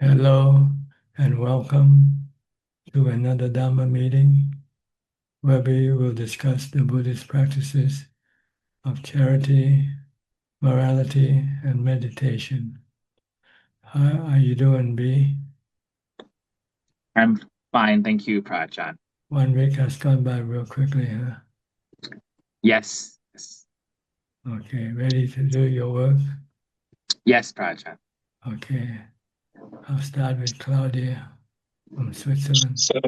Hello and welcome to another Dhamma meeting where we will discuss the Buddhist practices of charity, morality, and meditation. How are you doing, B? I'm fine, thank you, Prajat. 1 week has gone by real quickly, huh? Yes, yes, Okay, ready to do your work? yes, Prajat. Okay, I'll start with Claudia from Switzerland. So,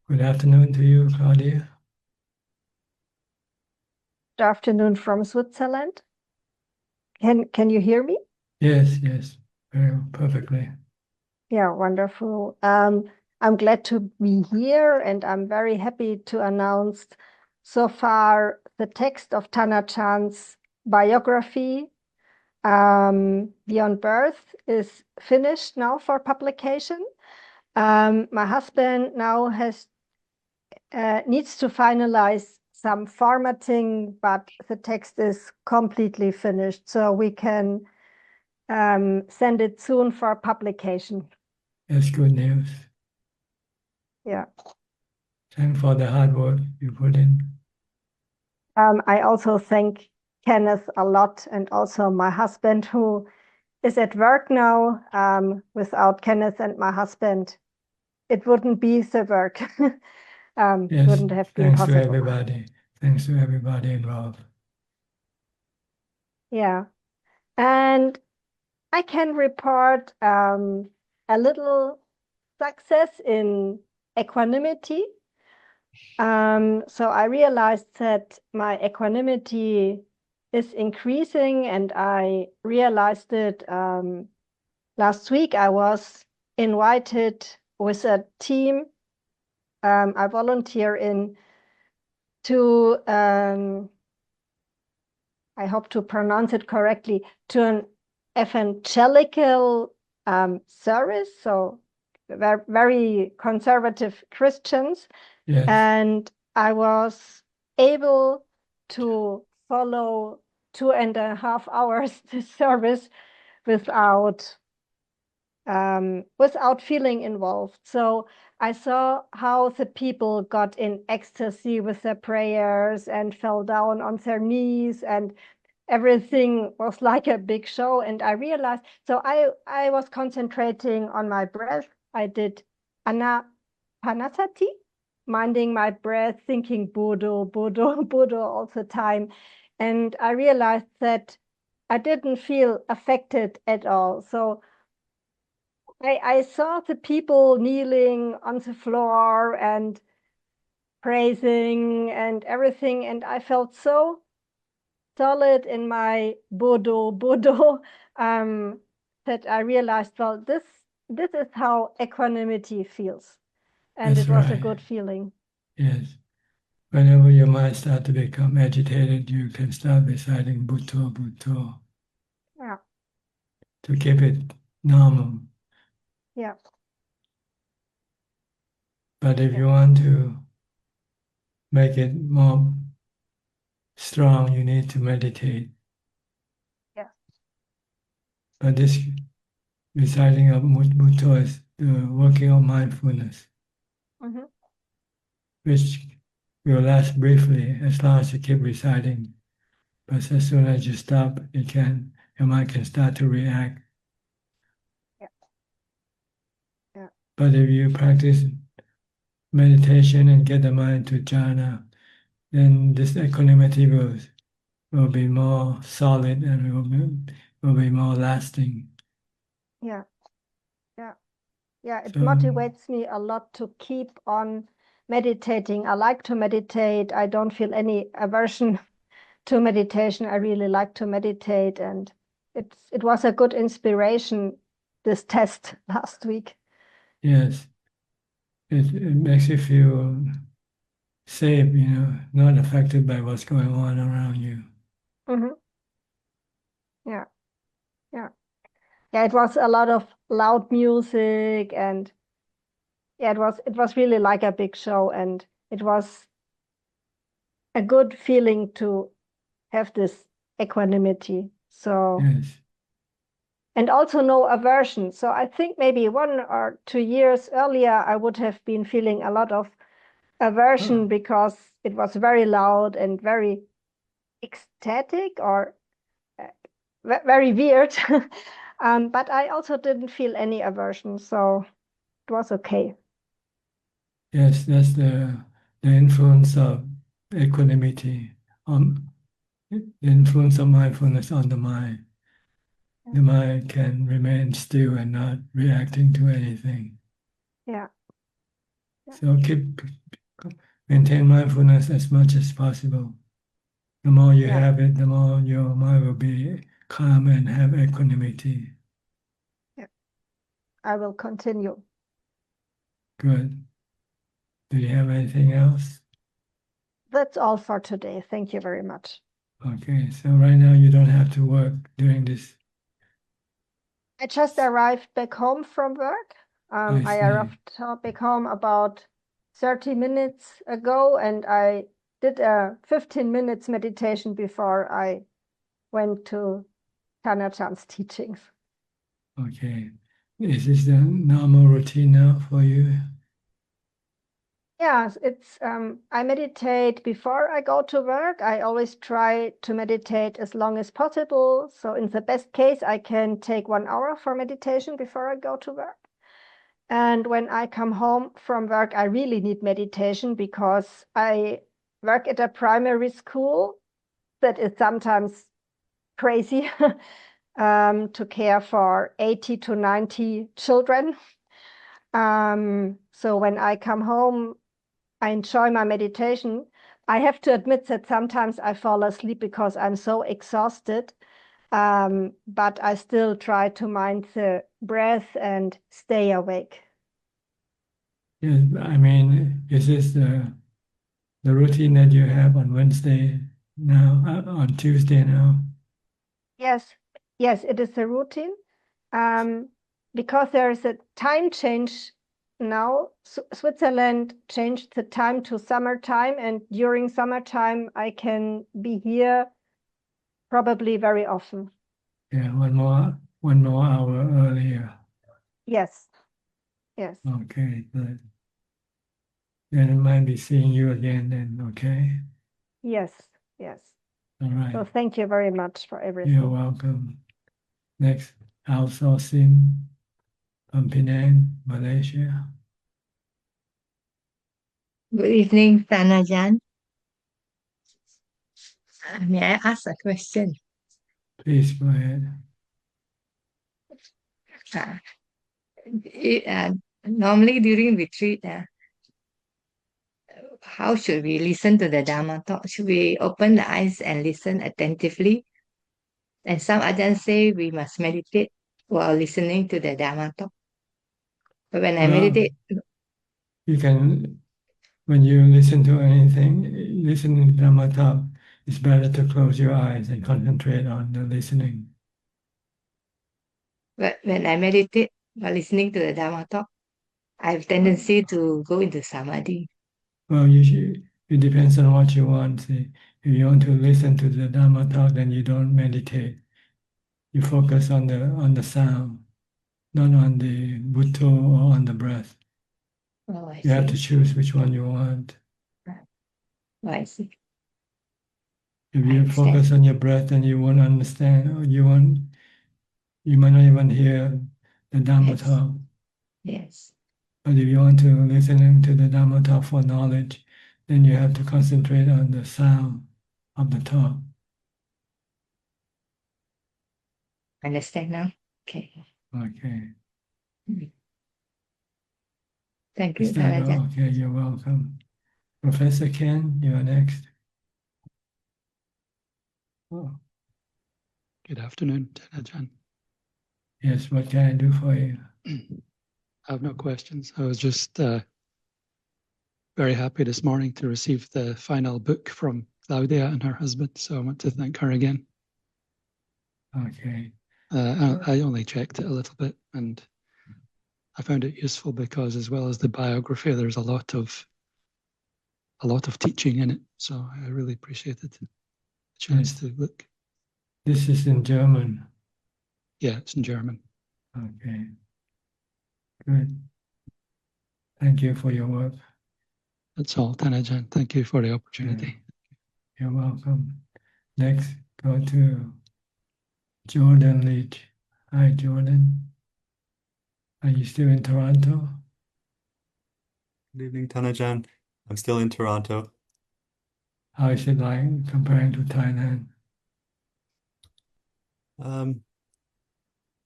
Good afternoon to you, Claudia. Good afternoon from Switzerland. Can you hear me? Yes, very perfectly. Yeah, wonderful. I'm glad to be here, and I'm very happy to announce so far the text of Chan's biography, Beyond Birth, is finished now for publication. My husband now needs to finalize some formatting, but the text is completely finished, so we can send it soon for publication. That's good news. Yeah. Thanks for the hard work you put in. I also thank Kenneth a lot, and also my husband, who is at work now. Without Kenneth and my husband, it wouldn't be the work. Yes, wouldn't have been thanks to possible. everybody. Thanks to everybody involved. Yeah. And I can report a little success in equanimity. So I realized that my equanimity is increasing, and I realized it last week. I was invited with a team I volunteer in to, I hope to pronounce it correctly, to an evangelical service, so very conservative Christians. Yes, And I was able to follow 2.5 hours this service without feeling involved. So I saw how the people got in ecstasy with their prayers and fell down on their knees, and everything was like a big show. And I realized, so I was concentrating on my breath. I did anapanasati, minding my breath, thinking Buddha, Buddha, Buddha all the time. And I realized that I didn't feel affected at all. So I saw the people kneeling on the floor and praising and everything, and I felt so solid in my Buddha, that I realized, well, this is how equanimity feels, and that's it was a right. good feeling. Yes. Whenever your mind starts to become agitated, you can start reciting Bhutto, Bhutto Yeah, to keep it normal. yeah, But if yeah, you want to make it more strong, you need to meditate. yeah. But this reciting of Bhutto is the working of mindfulness, Mm-hmm. which will last briefly as long as you keep reciting. But as soon as you stop, your mind can start to react. Yeah, yeah, But if you practice meditation and get the mind to jhana, then this equanimity will be more solid and will be more lasting. yeah, yeah. Yeah, it So motivates me a lot to keep on meditating. I like to meditate. I don't feel any aversion to meditation. I really like to meditate, and it was a good inspiration, this test last week. yes, it makes you feel safe, not affected by what's going on around you. Hmm. Yeah, yeah, yeah. It was a lot of loud music, and yeah, it was really like a big show, and it was a good feeling to have this equanimity. So Yes. and also no aversion. So I think maybe 1 or 2 years earlier, I would have been feeling a lot of aversion because it was very loud and very ecstatic or very weird. But I also didn't feel any aversion, so it was okay. Yes, that's the influence of equanimity on the influence of mindfulness on the mind. The mind can remain still and not reacting to anything. Yeah. So maintain mindfulness as much as possible. The more you have it, the more your mind will be calm and have equanimity. Yeah. I will continue. Good. Do you have anything else? That's all for today. Thank you very much. Okay, so right now you don't have to work during this. I just arrived back home from work. I arrived back home about 30 minutes ago, and I did a 15 minutes meditation before I went to Tanachan's teachings. Okay. Is this the normal routine now for you? Yes, it's I meditate before I go to work. I always try to meditate as long as possible. So in the best case, I can take 1 hour for meditation before I go to work. And when I come home from work, I really need meditation because I work at a primary school that is sometimes crazy to care for 80 to 90 children. So when I come home, I enjoy my meditation. I have to admit that sometimes I fall asleep because I'm so exhausted. But I still try to mind the breath and stay awake. Yeah, I mean, is this the routine that you have on Wednesday now, on Tuesday now? Yes, it is a routine. Because there is a time change now. Switzerland changed the time to summertime, and during summertime, I can be here probably very often. Yeah, one more hour earlier. Yes. Okay, good. Then I might be seeing you again then, okay? Yes. All right. So thank you very much for everything. You're welcome. Next, outsourcing from Penang, Malaysia. Good evening, Tanajan. May I ask a question? Please go ahead. Normally during retreat, how should we listen to the Dhamma talk? Should we open the eyes and listen attentively? And some Ajahn say we must meditate while listening to the Dhamma talk. But when I meditate, you can, when you listen to anything, listening to Dhamma talk, it's better to close your eyes and concentrate on the listening. but when I meditate while listening to the Dhamma talk, I have tendency to go into samadhi. Well, it depends on what you want. See, if you want to listen to the Dhamma talk, then you don't meditate. You focus on the sound, not on the Bhutto or on the breath. I you have to choose which one you want. I see. If you focus on your breath, then you won't understand, or you might not even hear the Dhamma talk. Yes. But if you want to listen to the Dhamma talk for knowledge, then you have to concentrate on the sound of the talk. Understand now? Okay. Thank you, Tanajan. Okay, you're welcome. Professor Ken, you're next. Oh. Good afternoon, Ajahn. Yes, what can I do for you? I have no questions. I was just very happy this morning to receive the final book from Claudia and her husband, so I want to thank her again. Okay. I only checked it a little bit, and I found it useful because, as well as the biography, there's a lot of teaching in it. So I really appreciated the chance to look. This is in German. Yeah, it's in German. Okay. Good. Thank you for your work. That's all, Tanajan. Thank you for the opportunity. You're welcome. Next, go to Jordan Leach. Hi, Jordan. Are you still in Toronto? Good evening, Tanajan. I'm still in Toronto. How is it like comparing to Thailand?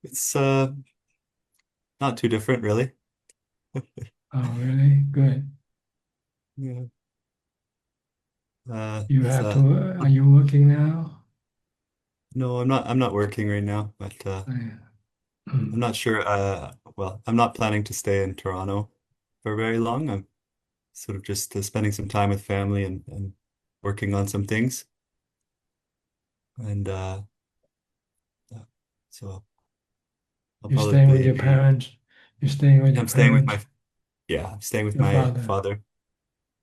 It's not too different, really. Oh, really? Good. Yeah. You it's, have to, are you working now? No, I'm not working right now, but I'm not sure. Well, I'm not planning to stay in Toronto for very long. I'm sort of just spending some time with family and working on some things. And yeah, so I'll You're probably staying with your parents? You're staying with your I'm staying with parents? I'm staying with Your my father? father.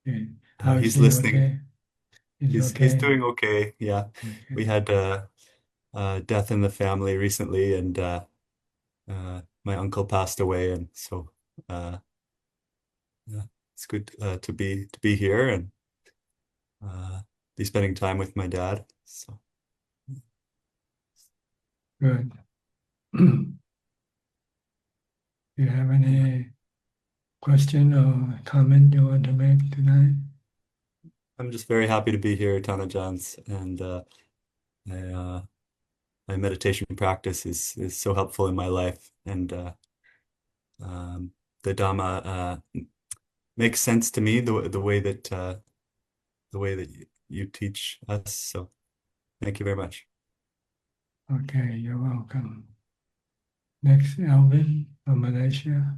Okay. How is He's he? listening. Okay? He's He's okay? doing okay. Yeah. Okay. We had death in the family recently, and my uncle passed away, and so yeah, it's good to be here and be spending time with my dad. So Good. Do you have any question or comment you want to make tonight? I'm just very happy to be here, Tanajans, and my meditation practice is so helpful in my life, and the Dhamma makes sense to me the way that you teach us. So thank you very much. Okay, you're welcome. Next, Alvin from Malaysia.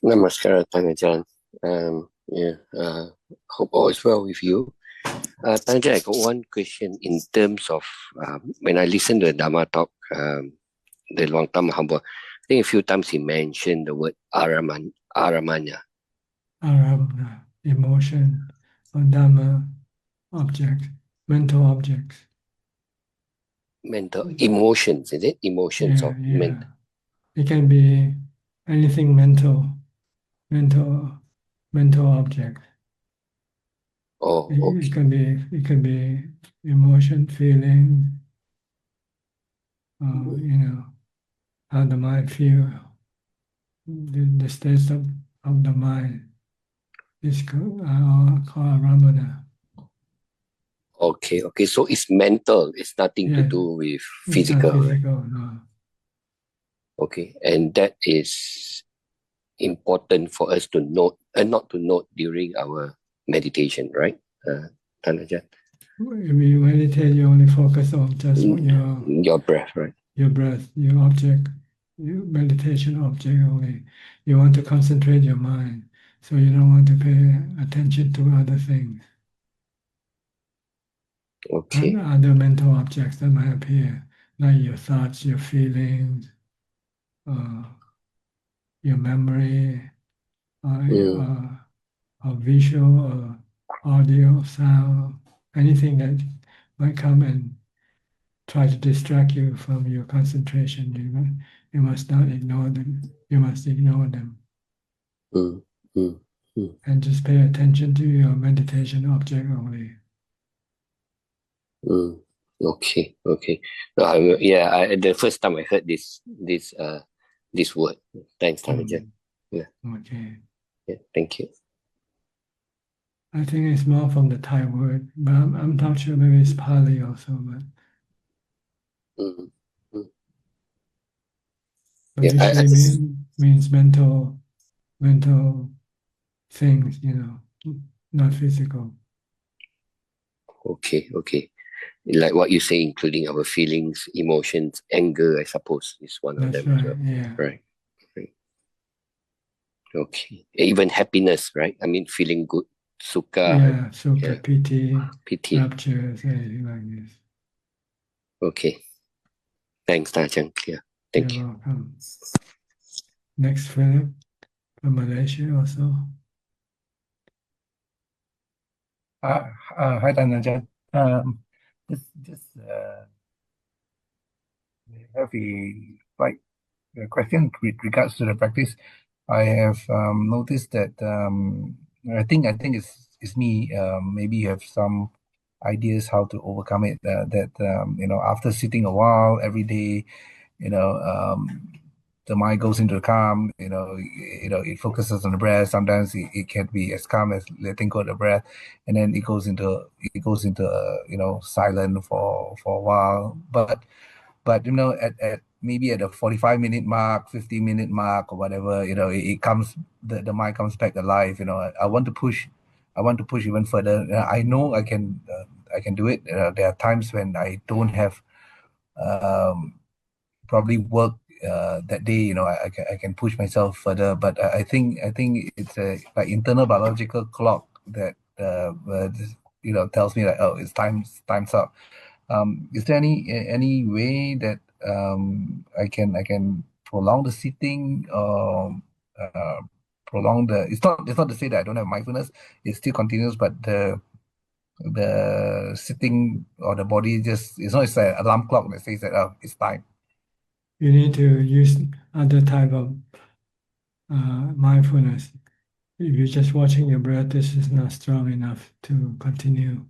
Namaskar, Tanajan. Hope all is well with you. Tanajan, I got one question in terms of when I listen to the Dhamma talk, the long time Mahamba, I think a few times he mentioned the word aramanya. Aram, emotion, or Dhamma, object, mental objects. Mental emotions, is it? Emotions of mental. It can be anything mental object. Oh, okay. It can be emotion, feeling, how the mind feel, the states of the mind is called Ramana. Okay. So it's mental. It's nothing to Yes. do with It's physical, not right? physical, no. Okay, and that is important for us to note and not to note during our meditation, right, Tanajan? When you meditate, you only focus on just your breath, right? Your breath, your object, your meditation object only. You want to concentrate your mind, so you don't want to pay attention to other things. Okay. And other mental objects that might appear, like your thoughts, your feelings, your memory, or visual, or audio, sound, anything that might come and try to distract you from your concentration. You must not ignore them. You must ignore them. And just pay attention to your meditation object only. Okay. The first time I heard this word. Thanks, Tanajan. Yeah. Okay. Yeah. Thank you. I think it's more from the Thai word, but I'm not sure. Maybe it's Pali also, but usually means mental things, not physical. Okay. Like what you say, including our feelings, emotions, anger, I suppose, is one of them. That's right, yeah. Right. Okay. Even happiness, right? I mean, feeling good, sukha. Yeah, sukha, piti, rapture, anything like this. Okay. Thanks, Tajang. Yeah. Thank you. You're welcome. Next, Philip from Malaysia also. Hi, Tanajan. Just have a slight question with regards to the practice. I have noticed that I think it's me. Maybe you have some ideas how to overcome it. That after sitting a while every day, the mind goes into the calm. It focuses on the breath. Sometimes it can be as calm as letting go of the breath, and then it goes into silent for a while. But at maybe at a 45-minute mark, 50-minute mark or whatever, it comes, the mind comes back alive. I want to push even further. I know I can do it. There are times when I don't have probably work that day. I can push myself further, but I think it's a like internal biological clock that tells me that, oh, it's time's up. Is there any way that I can prolong the sitting, or prolong the? It's not to say that I don't have mindfulness. It still continues, but the sitting or the body just, it's not, it's an alarm clock that says that, oh, it's time. You need to use other type of mindfulness. If you're just watching your breath, this is not strong enough to continue.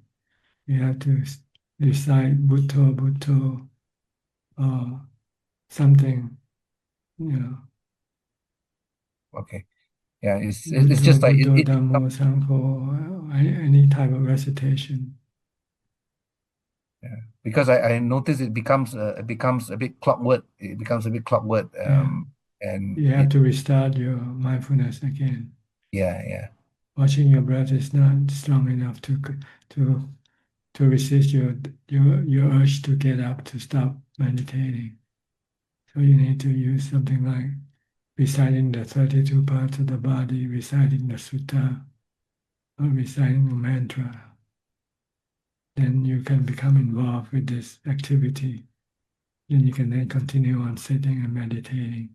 You have to recite Bhutto, Bhutto, or something, Okay. Yeah, it's Bhutto, just like Bhutto, Dhammo, Sangho, any type of recitation. Yeah, because I notice it becomes a bit clockwork. It becomes a bit clockwork. And you have to restart your mindfulness again. Yeah. Watching your breath is not strong enough to resist your urge to get up, to stop meditating. So you need to use something like reciting the 32 parts of the body, reciting the sutta, or reciting a mantra. Then you can become involved with this activity. Then you can continue on sitting and meditating.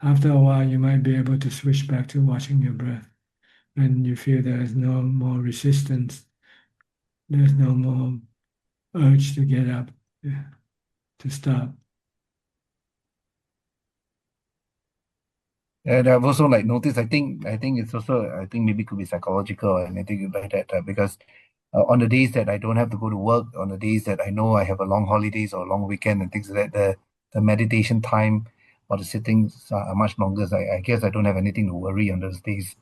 After a while, you might be able to switch back to watching your breath. When you feel there is no more resistance, there's no more urge to get up, to stop. And I've also noticed. I think it's also, maybe it could be psychological and anything like that, because on the days that I don't have to go to work, on the days that I know I have a long holidays or a long weekend and things like that, the meditation time or the sittings are much longer. So I guess I don't have anything to worry on those days.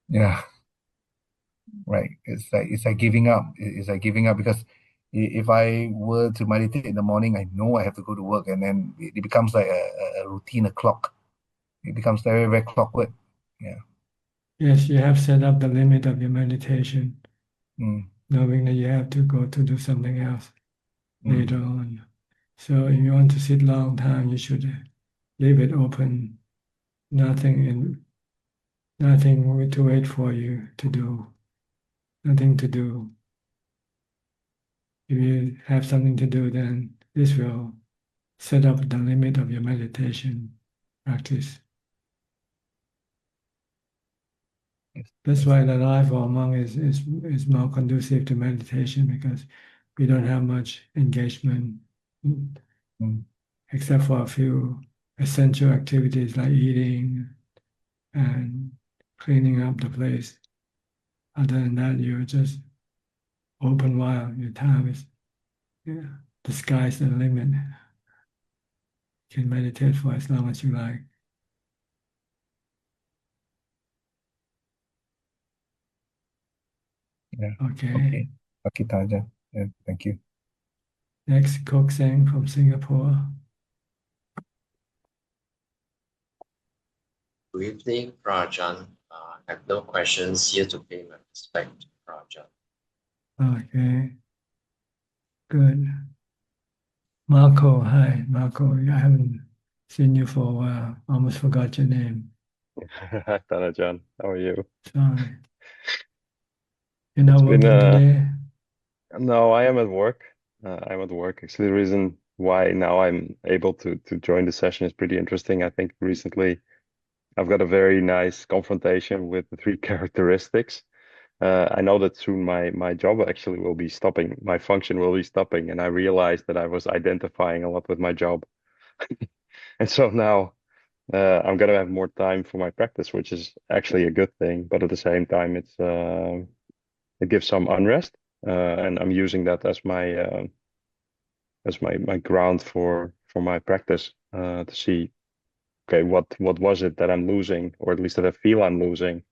Yeah, right. It's like giving up. It's like giving up, because if I were to meditate in the morning, I know I have to go to work, and then it becomes like a routine, a clock. It becomes very, very clockwork. Yeah. Yes, you have set up the limit of your meditation, knowing that you have to go to do something else later on. So if you want to sit long time, you should leave it open. Nothing to wait for you to do. Nothing to do. If you have something to do, then this will set up the limit of your meditation practice. That's why the life of a monk is more conducive to meditation, because we don't have much engagement, except for a few essential activities like eating and cleaning up the place. Other than that, you're just open wide. Your time is, the sky's the limit. You can meditate for as long as you like. Yeah. Okay. Okay, Taja. Yeah, thank you. Next, Kok Seng from Singapore. Good evening, Prajan. I have no questions, here to pay my respect to Prajan. Okay. Good. Marco, hi. Marco, I haven't seen you for a while. Almost forgot your name. Hi, Ajahn. How are you? Sorry. You're not It's been working today? No, I am at work. I'm at work. Actually, the reason why now I'm able to join the session is pretty interesting. I think recently I've got a very nice confrontation with the three characteristics. I know that soon my job actually will be stopping, my function will be stopping, and I realized that I was identifying a lot with my job. And so now I'm gonna have more time for my practice, which is actually a good thing, but at the same time it gives some unrest. And I'm using that as my ground for my practice, to see, okay, what was it that I'm losing, or at least that I feel I'm losing,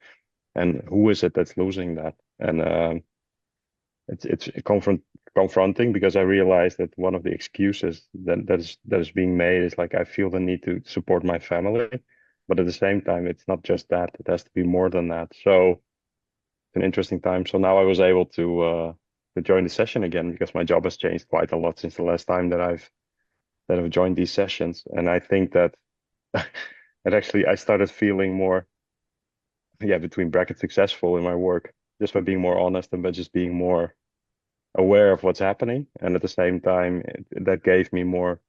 and who is it that's losing that? And it's confronting, because I realize that one of the excuses that is being made is like, I feel the need to support my family, but at the same time it's not just that, it has to be more than that. So it's an interesting time. So now I was able to join the session again, because my job has changed quite a lot since the last time that I've joined these sessions. And I think that that actually I started feeling more, yeah, between brackets, successful in my work, just by being more honest and by just being more aware of what's happening. And at the same time, that gave me more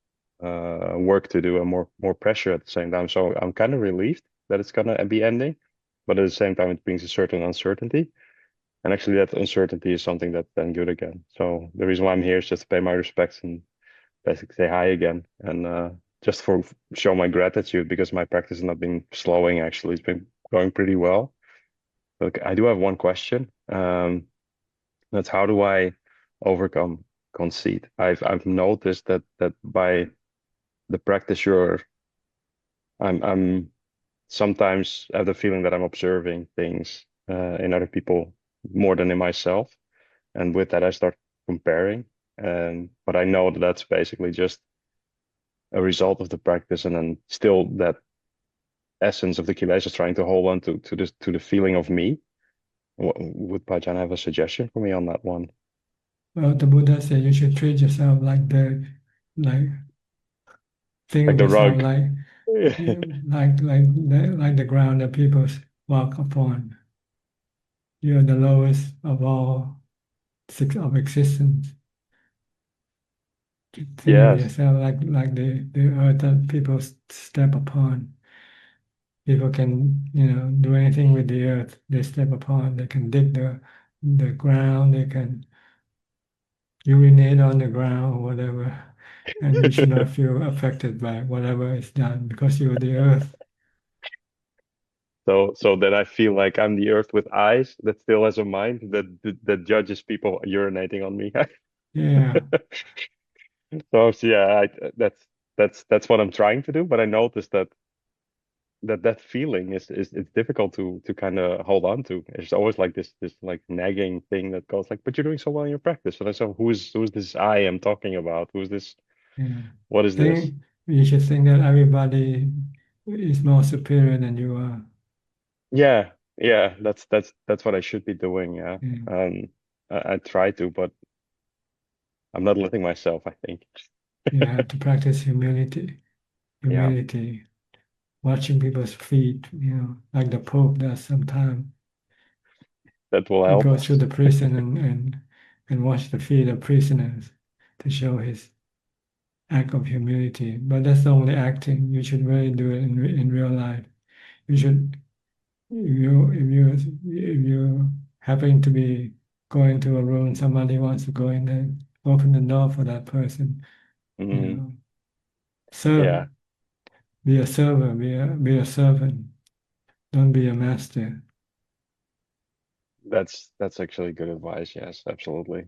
work to do and more pressure at the same time. So I'm kind of relieved that it's gonna be ending, but at the same time, it brings a certain uncertainty. And actually, that uncertainty is something that's then good again. So the reason why I'm here is just to pay my respects and basically say hi again, and just for show my gratitude, because my practice has not been slowing. Actually, it's been going pretty well. Look, I do have one question. That's, how do I overcome conceit? I've noticed that by the practice, I'm sometimes have the feeling that I'm observing things in other people more than in myself, and with that I start comparing. And but I know that that's basically just a result of the practice, and then still that essence of the kilesa is trying to hold on to the feeling of me. Would Pajan have a suggestion for me on that one? Well, the Buddha said you should treat yourself like like think Like of the yourself rug. like like the ground that people walk upon. You're the lowest of all six of existence. Think of Yes. yourself like the earth that people step upon. People can, do anything with the earth they step upon. They can dig the ground, they can urinate on the ground or whatever. And you should not feel affected by whatever is done because you're the earth. So that I feel like I'm the earth with eyes that still has a mind that judges people urinating on me. Yeah, So yeah, that's what I'm trying to do. But I noticed that feeling is it's difficult to kind of hold on to. It's always like this like nagging thing that goes like, but you're doing so well in your practice. And I said, who's this I am talking about? Who's this? yeah. What is this? You should think that everybody is more superior than you are. Yeah, yeah, that's what I should be doing. Yeah. Yeah. I try to, but I'm not letting myself, I think. You have to practice humility. Yeah, Humility. Watching people's feet, like the Pope does sometimes. that will He help. goes through the prison and wash the feet of prisoners to show his act of humility. But that's only acting. You should really do it in real life. You should, if you happen to be going to a room, somebody wants to go in there, open the door for that person. Mm, Serve. yeah, Be a server. Be a servant. Don't be a master. that's actually good advice. Yes, absolutely.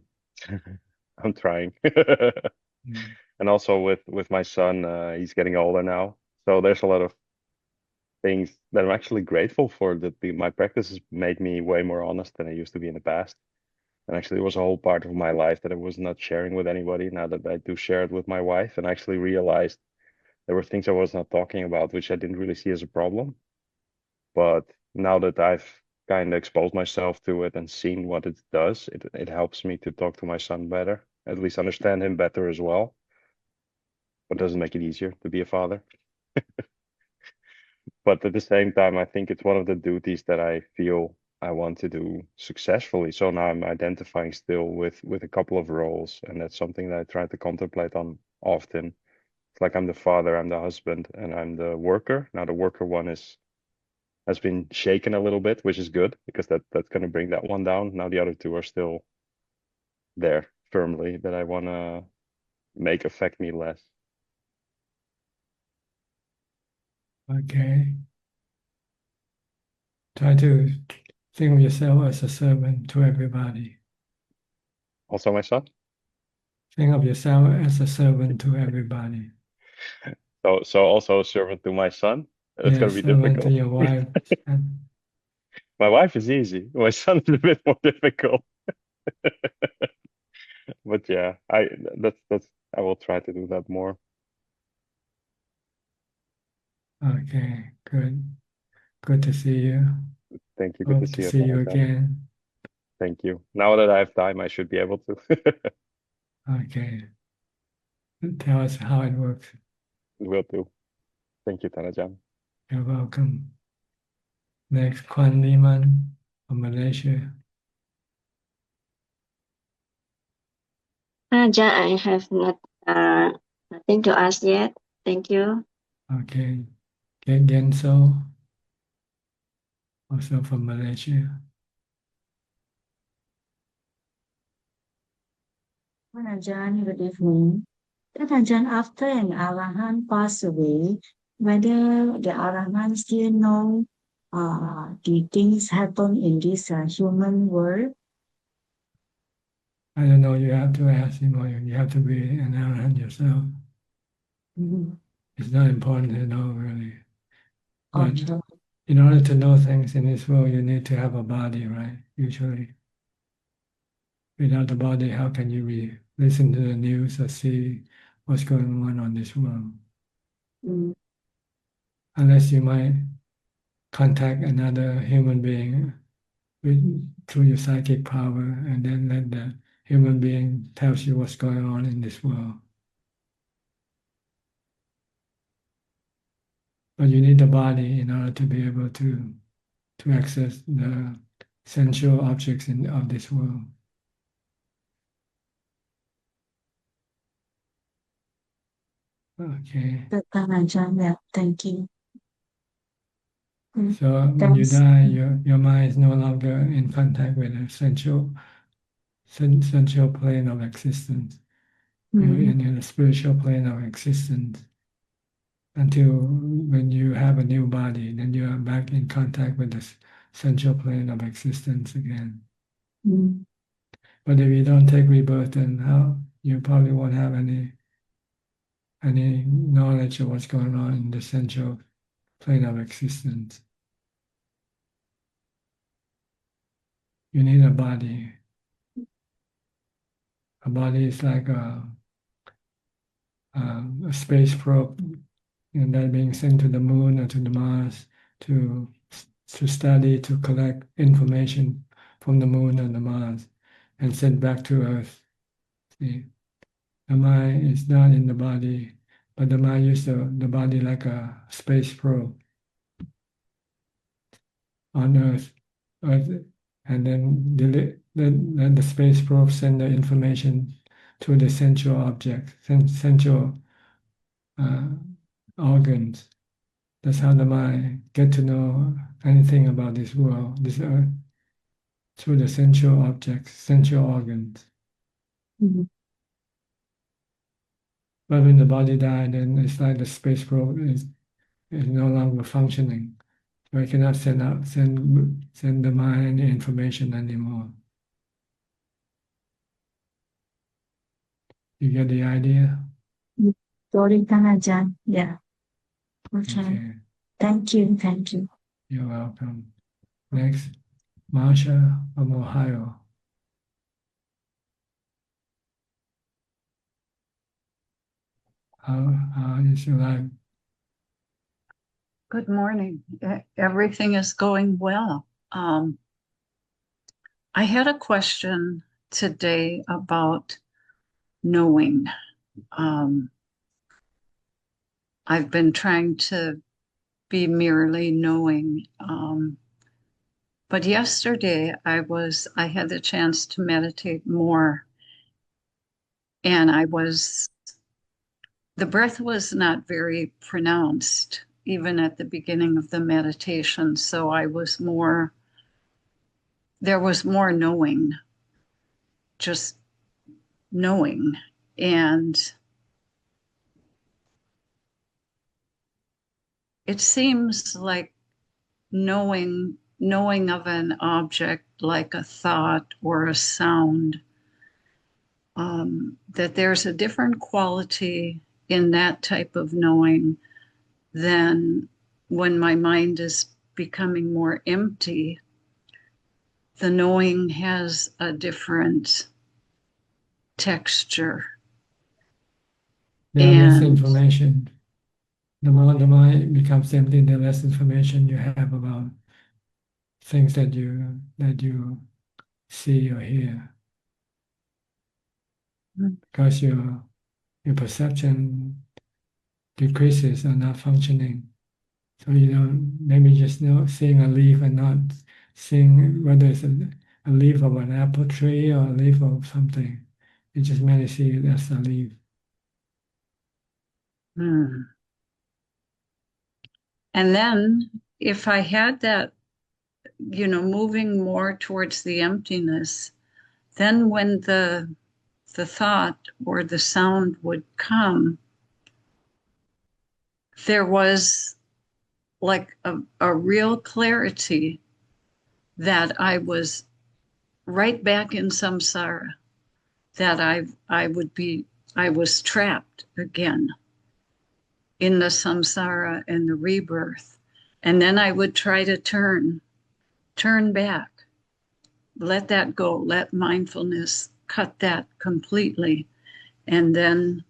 I'm trying. Mm. And also with my son, he's getting older now, so there's a lot of things that I'm actually grateful for. My practice has made me way more honest than I used to be in the past. And actually, it was a whole part of my life that I was not sharing with anybody. Now that I do share it with my wife, and I actually realized there were things I was not talking about, which I didn't really see as a problem. But now that I've kind of exposed myself to it and seen what it does, it helps me to talk to my son better, at least understand him better as well. But doesn't make it easier to be a father. But at the same time, I think it's one of the duties that I feel I want to do successfully. So now I'm identifying still with a couple of roles, and that's something that I try to contemplate on often. It's like I'm the father, I'm the husband, and I'm the worker. Now the worker one has has been shaken a little bit, which is good because that's going to bring that one down. Now the other two are still there firmly that I want to make affect me less. Okay. Try to think of yourself as a servant to everybody. Also, my son. Think of yourself as a servant to everybody. So also a servant to my son. It's Yeah, going to be servant difficult. to your wife. And My wife is easy. My son is a bit more difficult. But yeah, I will try to do that more. okay, good. Good to see you. Thank you. Good Hope to to see you, see you Tanajan. again. Thank you. Now that I have time, I should be able to. Okay. Tell us how it works. Will do. Thank you, Tanajan. You're welcome. Next, Kwan Liman from Malaysia. Ajahn, I have nothing to ask yet. Thank you. Okay. Genso, also from Malaysia. Ajahn, good evening. Ajahn, after an Arahant passed away, whether the Arahant still know the things happen in this human world? I don't know, you have to ask him or you have to be an arahant yourself. Mm-hmm. It's not important to know really. But Okay. in order to know things in this world, you need to have a body, right? Usually. Without the body, how can you listen to the news or see what's going on this world? Mm-hmm. Unless you might contact another human being through your psychic power and then let the human being tells you what's going on in this world. But you need the body in order to be able to access the sensual objects of this world. Okay. Ajahn, yeah, thank you. So when you die, your mind is no longer in contact with the sensual plane of existence. You're in a spiritual plane of existence until when you have a new body, then you are back in contact with the sensual plane of existence again. Mm. But if you don't take rebirth, then you probably won't have any knowledge of what's going on in the sensual plane of existence. You need a body. A body is like a space probe, and that being sent to the moon or to the Mars to study, to collect information from the moon and the Mars, and sent back to Earth. See, the mind is not in the body, but the mind uses the body like a space probe on Earth, and then the space probe send the information to the sensual object, sensual organs. That's how the mind get to know anything about this world, this earth, through the sensual objects, sensual organs. Mm-hmm. But when the body dies, then it's like the space probe is no longer functioning. So it cannot send the mind any information anymore. You get the idea? Sorry, Ajahn. Yeah. Okay. Thank you. Thank you. You're welcome. Next, Marsha from Ohio. How is your life? Good morning. Everything is going well. I had a question today about knowing. I've been trying to be merely knowing. But yesterday I had the chance to meditate more, and the breath was not very pronounced. even at the beginning of the meditation. So there was more knowing, just knowing. And it seems like knowing of an object like a thought or a sound, that there's a different quality in that type of knowing than when my mind is becoming more empty. The knowing has a different texture. There are less information. The more the mind becomes empty, the less information you have about things that you see or hear. Because your perception decreases or not functioning. So you don't maybe just seeing a leaf and not seeing whether it's a leaf of an apple tree or a leaf of something. You just merely see it as a leaf. And then if I had that, moving more towards the emptiness, then when the thought or the sound would come, there was like a real clarity that I was right back in samsara, that I was trapped again in the samsara and the rebirth. And then I would try to turn back, let that go, let mindfulness cut that completely. And then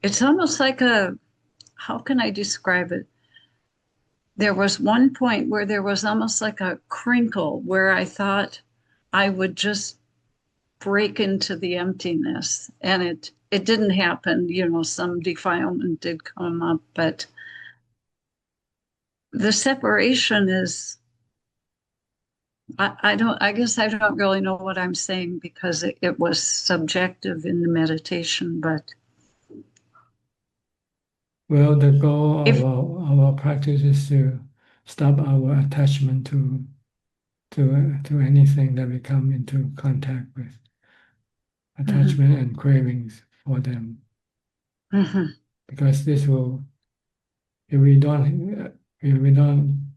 it's almost like how can I describe it? There was one point where there was almost like a crinkle where I thought I would just break into the emptiness. And it didn't happen. Some defilement did come up, but the separation is, I guess I don't really know what I'm saying because it was subjective in the meditation, but. Well, the goal of our practice is to stop our attachment to anything that we come into contact with. Attachment and cravings for them. Because this will, if we don't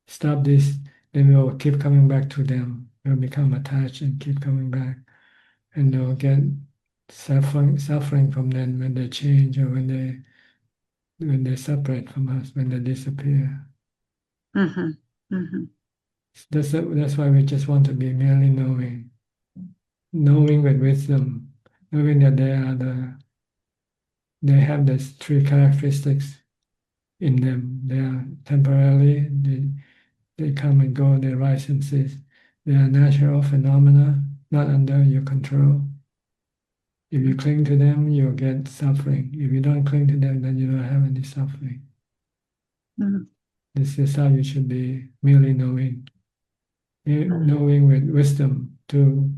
stop this, then we will keep coming back to them. We'll become attached and keep coming back, and they'll get suffering from them when they change or when they separate from us, when they disappear. That's why we just want to be merely knowing with wisdom, knowing that they have these three characteristics in them. They are temporarily, they come and go, they rise and cease. They are natural phenomena, not under your control. If you cling to them, you'll get suffering. If you don't cling to them, then you don't have any suffering. This is how you should be merely knowing with wisdom to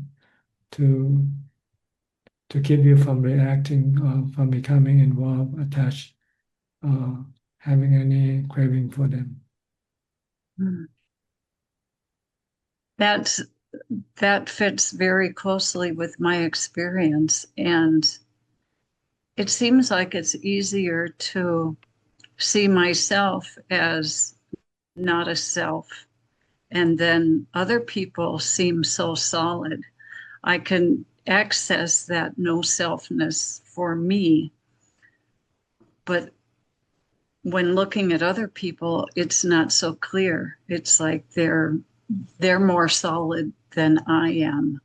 keep you from reacting or from becoming involved, attached, or having any craving for them. That fits very closely with my experience, and it seems like it's easier to see myself as not a self, and then other people seem so solid. I can access that no selfness for me, but when looking at other people, it's not so clear. It's like they're more solid than I am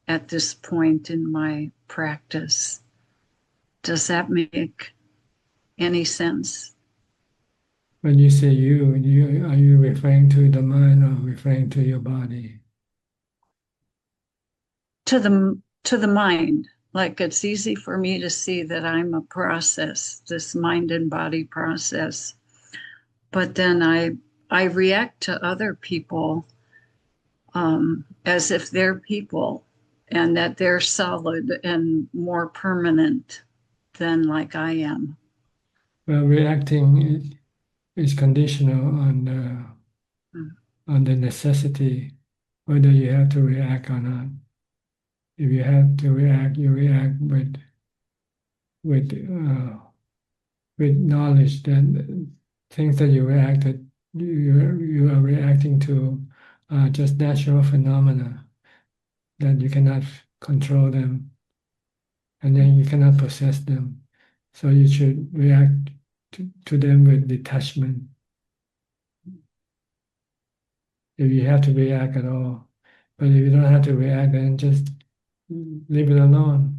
at this point in my practice. Does that make any sense? When you say you, are you referring to the mind or referring to your body? To the mind. Like it's easy for me to see that I'm a process, this mind and body process. But then I react to other people as if they're people and that they're solid and more permanent than like I am. Well, reacting is conditional on the necessity, whether you have to react or not. If you have to react, you react with knowledge that things that you reacted, you are reacting to just natural phenomena, that you cannot control them, and then you cannot possess them. So you should react to them with detachment. If you have to react at all, but if you don't have to react, then just leave it alone.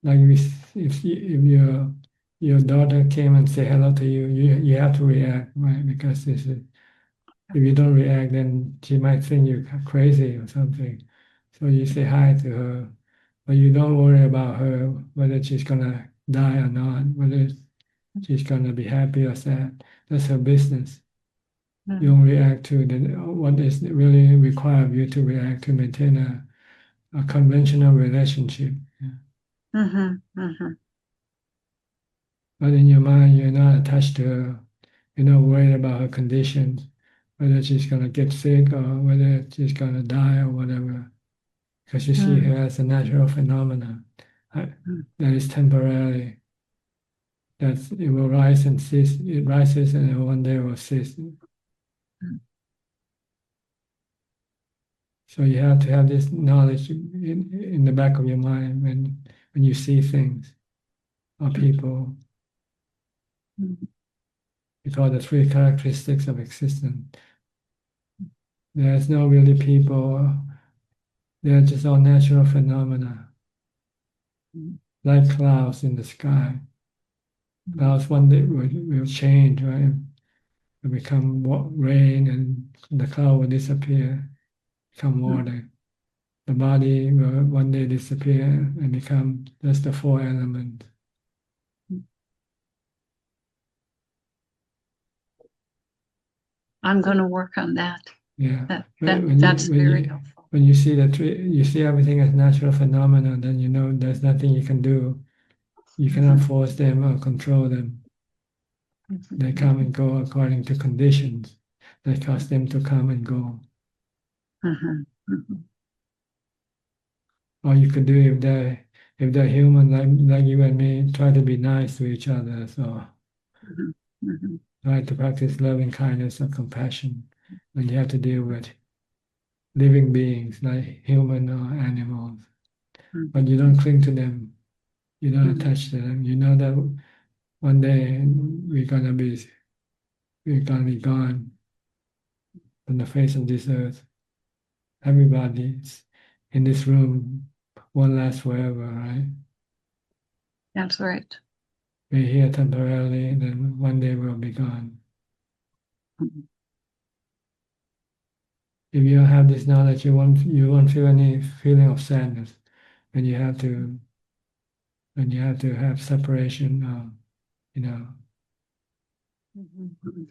Like if your daughter came and say hello to you, you have to react, right? Because if you don't react, then she might think you're crazy or something. So you say hi to her, but you don't worry about her, whether she's gonna die or not, whether she's gonna be happy or sad. That's her business. You don't react to what is really required of you to react to maintain a conventional relationship. But in your mind, you're not attached to her. You're not worried about her conditions, whether she's going to get sick or whether she's going to die or whatever. Because you see her as a natural phenomenon that is temporary. That it will rise and cease. It rises and one day will cease. So you have to have this knowledge in the back of your mind when you see things or people. We call the three characteristics of existence. There's no really people. They're just all natural phenomena, like clouds in the sky. Clouds one day will change, right? Will become rain, and the cloud will disappear, become water. The body will one day disappear and become just the four elements. I'm going to work on that. Yeah, that's very helpful. When you see you see everything as natural phenomena, then you know there's nothing you can do. You cannot force them or control them. They come and go according to conditions that cause them to come and go. All you could do if they're human like you and me, try to be nice to each other. So try to practice loving kindness or compassion when you have to deal with living beings like human or animals. But you don't cling to them. You don't attach to them. You know that one day we're gonna be gone from the face of this earth. Everybody in this room won't last forever, right? That's right. We're here temporarily, then one day we'll be gone. If you don't have this knowledge, you won't feel any feeling of sadness when you have to have separation,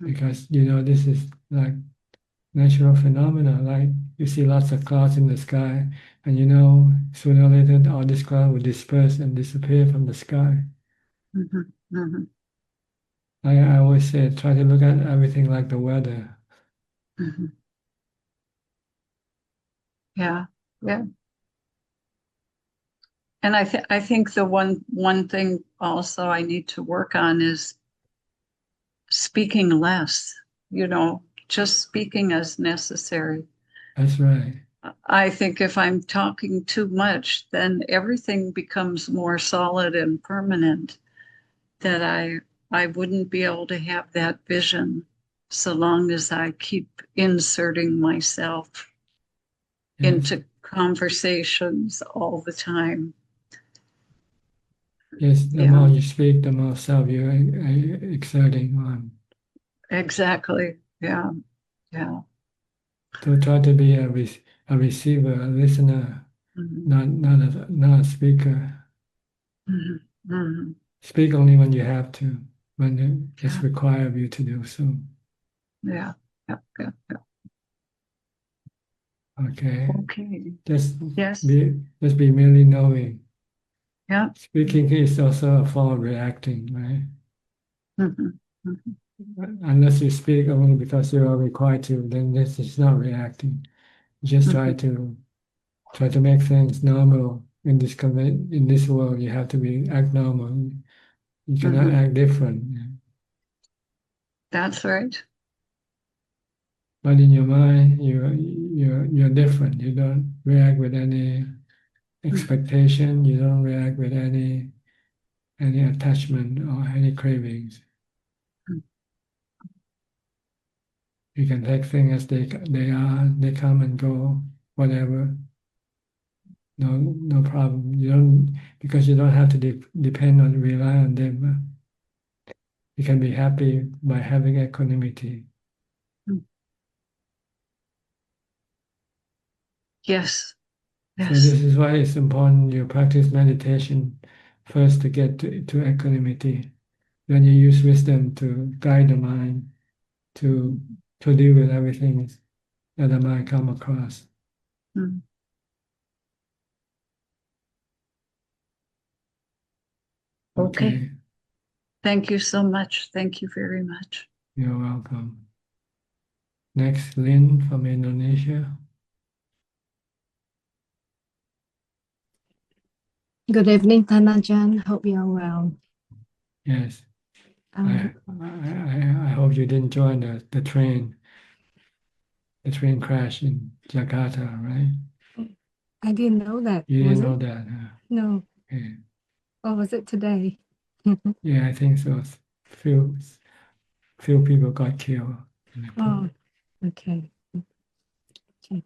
because this is like natural phenomena. Like you see lots of clouds in the sky, and sooner or later all this cloud will disperse and disappear from the sky. I always say, try to look at everything like the weather. Yeah. And I think the one thing also I need to work on is speaking less, just speaking as necessary. That's right. I think if I'm talking too much, then everything becomes more solid and permanent, that I wouldn't be able to have that vision so long as I keep inserting myself into conversations all the time. Yes, the more you speak, the more self you're exerting on. Exactly. Yeah. So try to be a receiver, a listener, not a speaker. Speak only when you have to, when it's required of you to do so. Yeah. Okay. Okay. Just be merely knowing. Yeah. Speaking is also a form of reacting, right? Mm-hmm. Mm-hmm. Unless you speak only because you are required to, then this is not reacting. Just try to make things normal in this world. You have to act normal. You cannot act different. That's right. But in your mind, you're different. You don't react with any expectation. You don't react with any attachment or any cravings. You can take things as they are. They come and go, whatever. No problem. You don't, because you don't have to depend on, rely on them. You can be happy by having equanimity. Yes. So this is why it's important you practice meditation first to get to equanimity. Then you use wisdom to guide the mind to deal with everything that the mind come across. Okay. Thank you so much. Thank you very much. You're welcome. Next, Lynn from Indonesia. Good evening, Tanajan. Hope you are well. Yes. I hope you didn't join the train. The train crash in Jakarta, right? I didn't know that. You Was didn't know it? that? No. Okay. Or was it today? Yeah, I think so. Few people got killed. Oh, okay. Okay.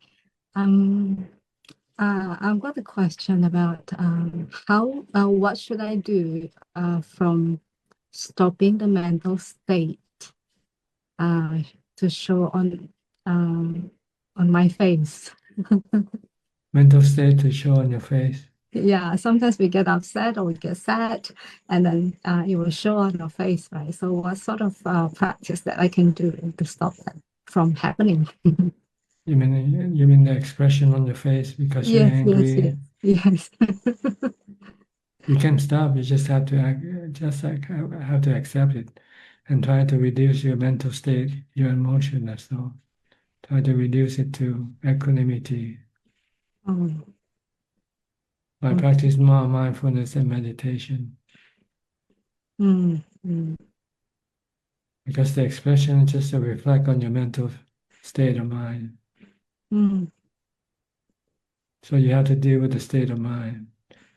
I've got a question about how what should I do from stopping the mental state to show on my face. Mental state to show on your face. Yeah, sometimes we get upset or we get sad, and then it will show on our face, right? So, what sort of practice that I can do to stop that from happening? You mean the expression on your face because you're Yes, angry? yes. You can stop. You just have to have to accept it, and try to reduce your mental state, your emotion. That's all. Try to reduce it to equanimity. Oh. By practice more mindfulness and meditation. Because the expression is just to reflect on your mental state of mind. So you have to deal with the state of mind.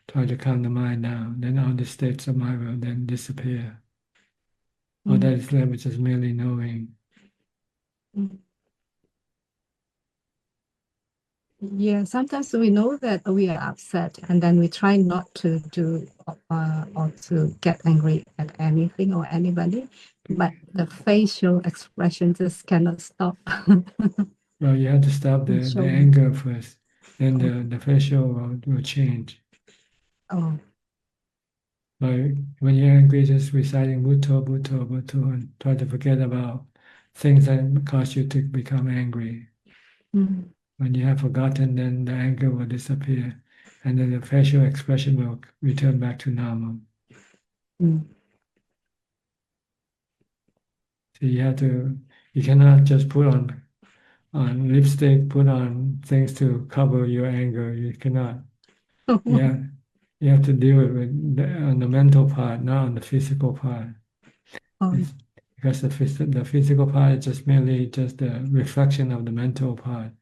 Try to calm the mind down. Then all the states of mind will then disappear. All that is left is just merely knowing. Yeah, sometimes we know that we are upset, and then we try not to do or to get angry at anything or anybody, but the facial expression just cannot stop. Well, you have to stop the anger first, then the facial will change. Oh. But when you're angry, just reciting Bhutto, Bhutto, Bhutto, and try to forget about things that cause you to become angry. When you have forgotten, then the anger will disappear, and then the facial expression will return back to normal. So you cannot just put on lipstick, put on things to cover your anger. You cannot. Yeah, you have to deal with on the mental part, not on the physical part. Because the physical part is just merely just the reflection of the mental part.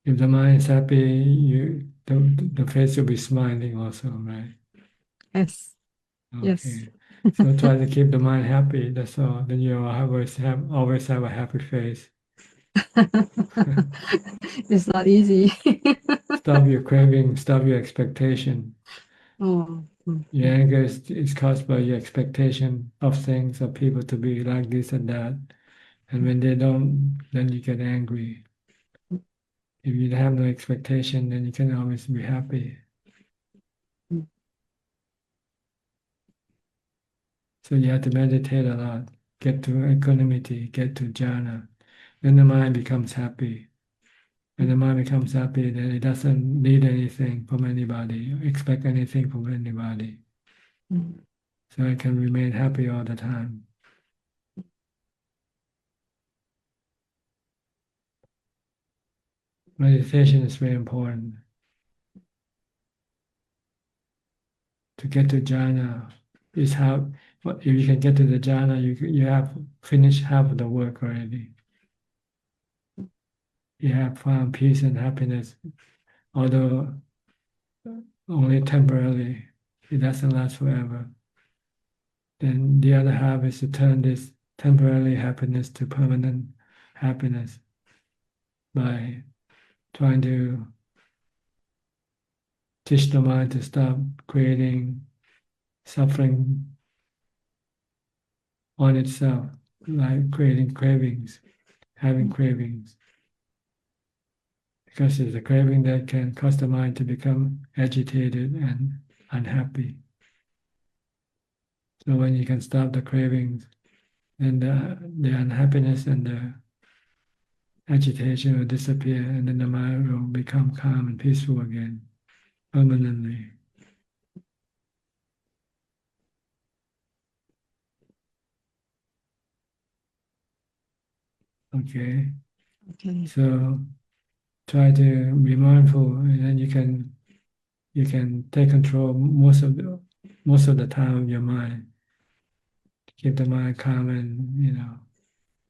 If the mind is happy, the face will be smiling also, right? Yes. Okay. Yes. So try to keep the mind happy. That's all. Then you always have a happy face. It's not easy. Stop your craving. Stop your expectation. Your anger is caused by your expectation of things, of people to be like this and that. And when they don't, then you get angry. If you have no expectation, then you can always be happy. So you have to meditate a lot, get to equanimity, get to jhana. Then the mind becomes happy. When the mind becomes happy, then it doesn't need anything from anybody, expect anything from anybody. So it can remain happy all the time. Meditation is very important. To get to jhana is how, if you can get to the jhana, you have finished half of the work already. You have found peace and happiness, although only temporarily. It doesn't last forever. Then the other half is to turn this temporary happiness to permanent happiness by trying to teach the mind to stop creating suffering on itself, like creating cravings, having cravings. Because it's a craving that can cause the mind to become agitated and unhappy. So when you can stop the cravings, then the unhappiness and the agitation will disappear, and then the mind will become calm and peaceful again, permanently. Okay. So try to be mindful, and then you can take control most of the time of your mind. Keep the mind calm and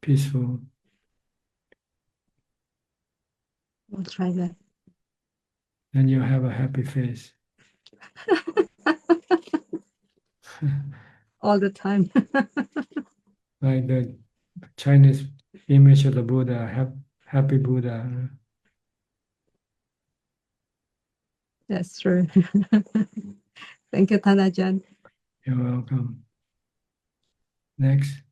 peaceful. We'll try that. Then you'll have a happy face. All the time. Like the Chinese image of the Buddha, happy Buddha. That's true. Thank you, Thanajan. You're welcome. Next,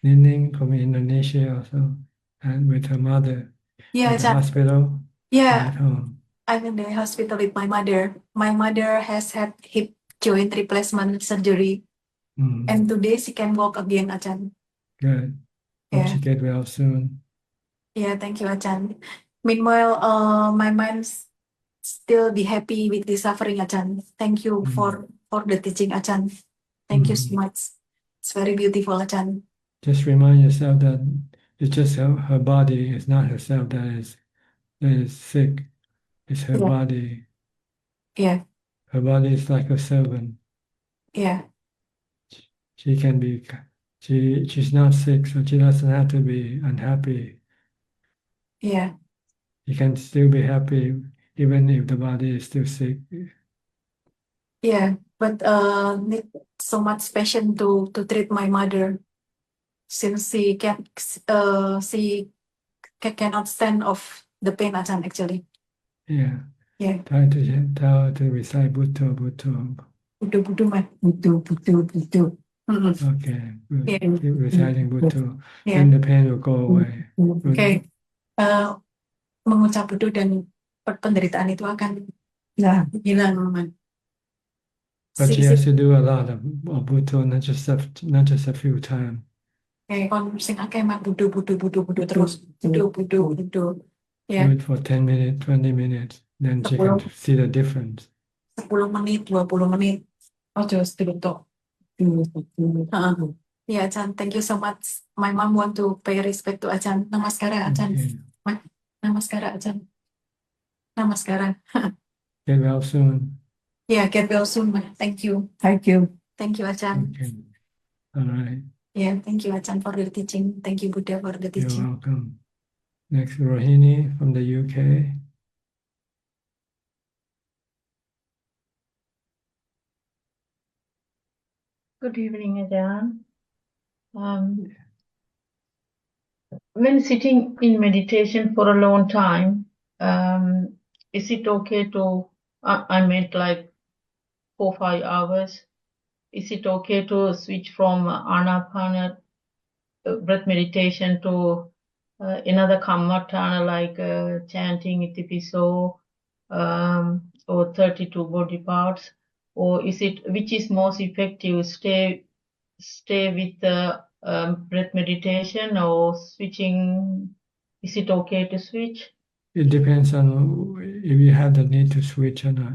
Nining from Indonesia also, and with her mother. Yeah, at the Ajahn. hospital. Yeah, At home. I'm in the hospital with my mother. My mother has had hip joint replacement surgery, and today she can walk again, Ajahn. Good. Hope Yeah. she get well soon. Yeah, thank you, Ajahn. Meanwhile, my mind's still be happy with the suffering, Ajahn. Thank you for the teaching, Ajahn. Thank you so much. It's very beautiful, Ajahn. Just remind yourself that it's just her body, it's not herself that is sick. It's her Yeah. body. Yeah, Her body is like a servant. yeah, She can be, she's not sick, so she doesn't have to be unhappy. yeah, She can still be happy even if the body is still sick. yeah. But need so much passion to treat my mother, since she cannot stand off the pain, Ajahn, actually. Yeah. Yeah. Try to tell her to recite Bhutto, Bhutto. Budu man, budu. Okay, good. Yeah. Keep reciting Bhutto. Yeah. Then the pain will go away. Good. Okay. Mengucap budu dan penderitaan itu akan hilang, man. But she has to do a lot of Bhutto, not just a few times. Kayak kon sing akeh mak budu terus budu. Do Ya, it for 10 minutes, 20 minutes. Then she can 10 see the difference. 10 menit, 20 menit. Ojo sedikit tok. Yeah, Ajahn, thank you so much. My mom want to pay respect to Ajahn. Namaskara, Ajahn. Okay. Namaskara, Ajahn. Namaskara. Get well soon. Yeah, get well soon, ma. Thank you. Thank you. Thank you, Ajahn. Okay. All right. Yeah, thank you, Ajahn, for the teaching. Thank you, Buddha, for the You're teaching. welcome. Next, Rohini from the UK. Good evening, Ajahn. When sitting in meditation for a long time, is it okay to, I meant like 4 or 5 hours, is it okay to switch from anapana breath meditation to another kammatthana like chanting itipiso or 32 body parts, or is it, which is most effective, stay with the breath meditation or switching? Is it okay to switch? it depends on if you have the need to switch or not.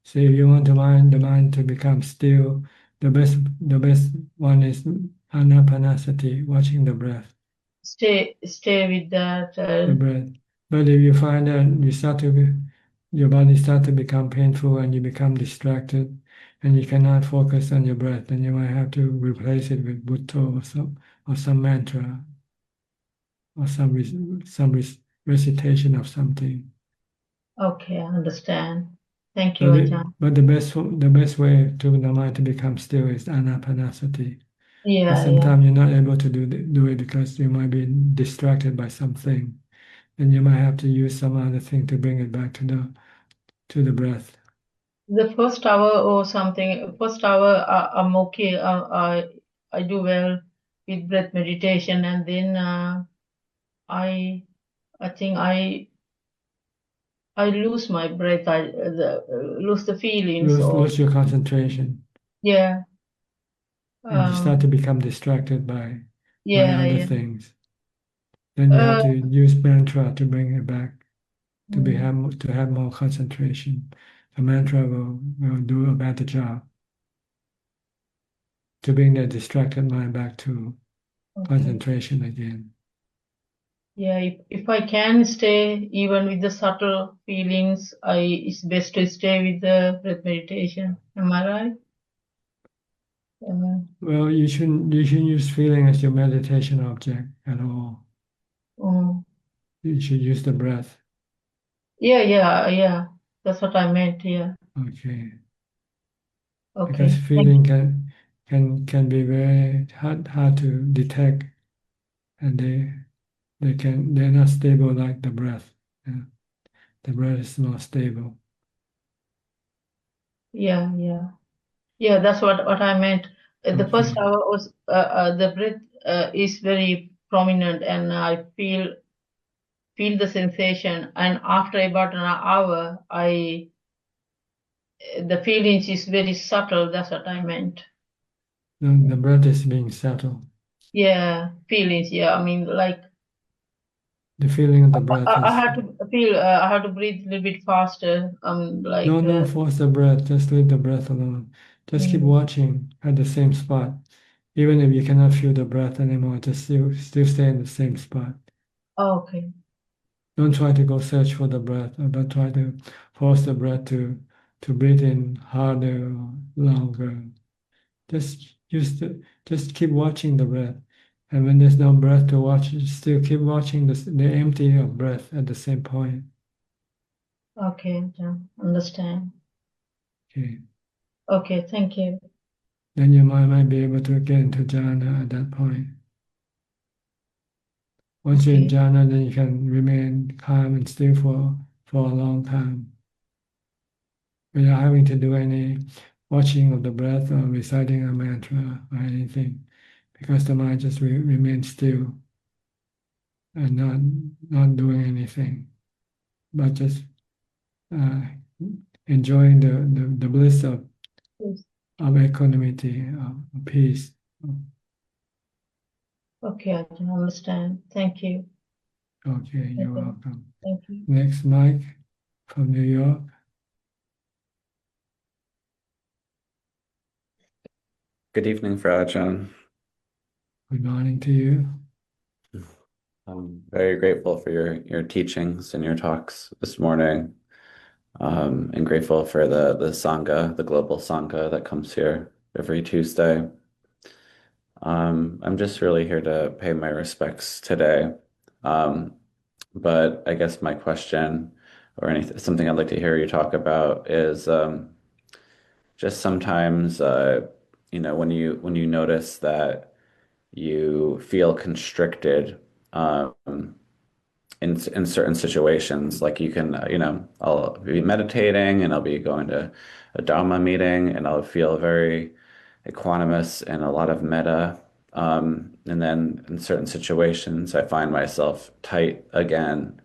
So if you want the mind to become still, the best one is anapanasati, watching the breath. Stay with that. The breath. But if you find that your body start to become painful and you become distracted and you cannot focus on your breath, then you might have to replace it with Bhutto or some mantra or some recitation of something. Okay, I understand. Thank you, Ajahn. But the best way to the mind to become still is anapanasati. Yeah, But sometimes you're not able to do it because you might be distracted by something, and you might have to use some other thing to bring it back to the breath. The first hour or something. First hour, I'm okay. I do well with breath meditation, and then I think I lose my breath. I lose the feelings. Lose your concentration. Yeah. And you start to become distracted by other Yeah. things. Then you have to use mantra to bring it back, to have more concentration. The mantra will do a better job to bring that distracted mind back to concentration again. Yeah, if I can stay even with the subtle feelings, it's best to stay with the breath meditation. Am I right? Well, you shouldn't use feeling as your meditation object at all. You should use the breath. Yeah. That's what I meant. Yeah. Okay. Okay. Because feeling can be very hard to detect, and they're not stable like the breath. Yeah. The breath is more stable. Yeah. That's what I meant. The first hour was the breath is very prominent, and I feel the sensation. And after about an hour, the feelings is very subtle. That's what I meant. The breath is being settled. Yeah, feelings. Yeah, I mean, like the feeling of the breath. I had to feel. I had to breathe a little bit faster. Like don't force the breath. Just leave the breath alone. Just keep watching at the same spot. Even if you cannot feel the breath anymore, just still stay in the same spot. Okay. Don't try to go search for the breath, or don't try to force the breath to breathe in harder or longer. Just keep watching the breath. And when there's no breath to watch, still keep watching the empty of breath at the same point. Okay, understand. Okay. Okay, thank you. Then your mind might be able to get into jhana at that point. Once you're in jhana, then you can remain calm and still for a long time, without having to do any watching of the breath or reciting a mantra or anything, because the mind just remains still and not doing anything, but just enjoying the bliss of equanimity, of peace. Okay, I can understand. Thank you. Okay, you're welcome. Thank you. Next, Mike from New York. Good evening, Ajahn. Good morning to you. I'm very grateful for your teachings and your talks this morning, and grateful for the Sangha, the global Sangha that comes here every Tuesday. I'm just really here to pay my respects today. But I guess my question or something I'd like to hear you talk about is just sometimes, when you notice that you feel constricted in certain situations, like you can, I'll be meditating and I'll be going to a Dhamma meeting and I'll feel very equanimous and a lot of metta. And then in certain situations, I find myself tight again.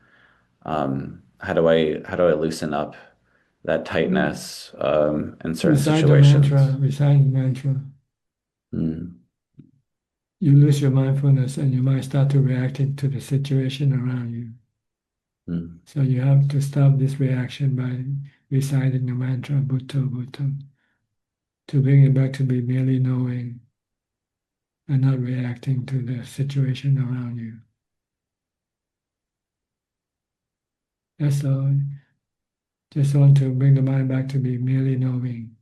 How do I loosen up that tightness in certain situations? Recite the mantra. You lose your mindfulness and you might start to react to the situation around you. So you have to stop this reaction by reciting the mantra Bhutto Bhutto to bring it back to be merely knowing and not reacting to the situation around you. That's all. Just want to bring the mind back to be merely knowing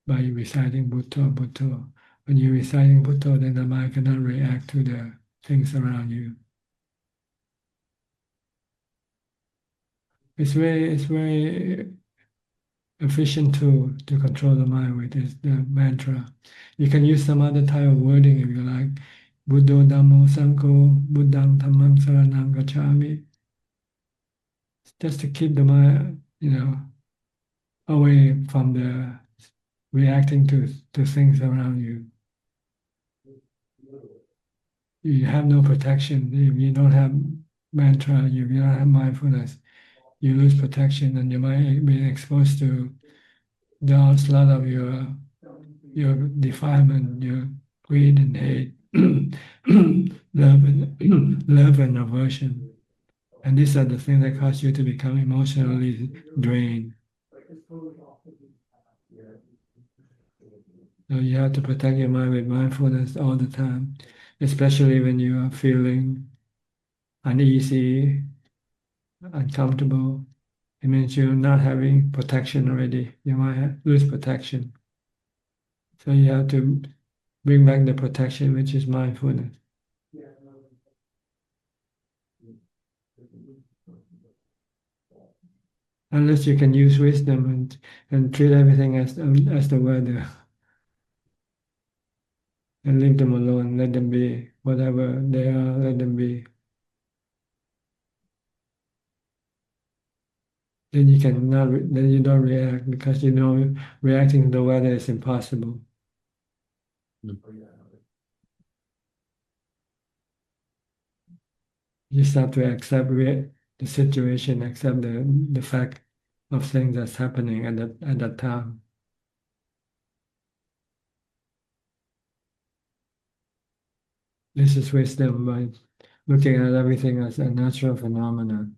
by reciting Bhutto Bhutto. When you're reciting Bhutto, then the mind cannot react to the things around you. It's very efficient tool to control the mind with is the mantra. You can use some other type of wording if you like. Buddho Dhammo Sangho Buddhang Dhammam Saranam Gacchami. Just to keep the mind, away from the reacting to things around you. You have no protection. If you don't have mantra, if you don't have mindfulness, you lose protection and you might be exposed to the onslaught of your defilement, your greed and hate, love and aversion. And these are the things that cause you to become emotionally drained. So you have to protect your mind with mindfulness all the time, especially when you are feeling uneasy, uncomfortable. It means you're not having protection already. You might lose protection. So you have to bring back the protection, which is mindfulness. Unless you can use wisdom and treat everything as the weather. And leave them alone, let them be. Whatever they are, let them be. Then you don't react because you know reacting to the weather is impossible. You just have to accept the situation, accept the fact of things that's happening at that time. This is wisdom by looking at everything as a natural phenomenon.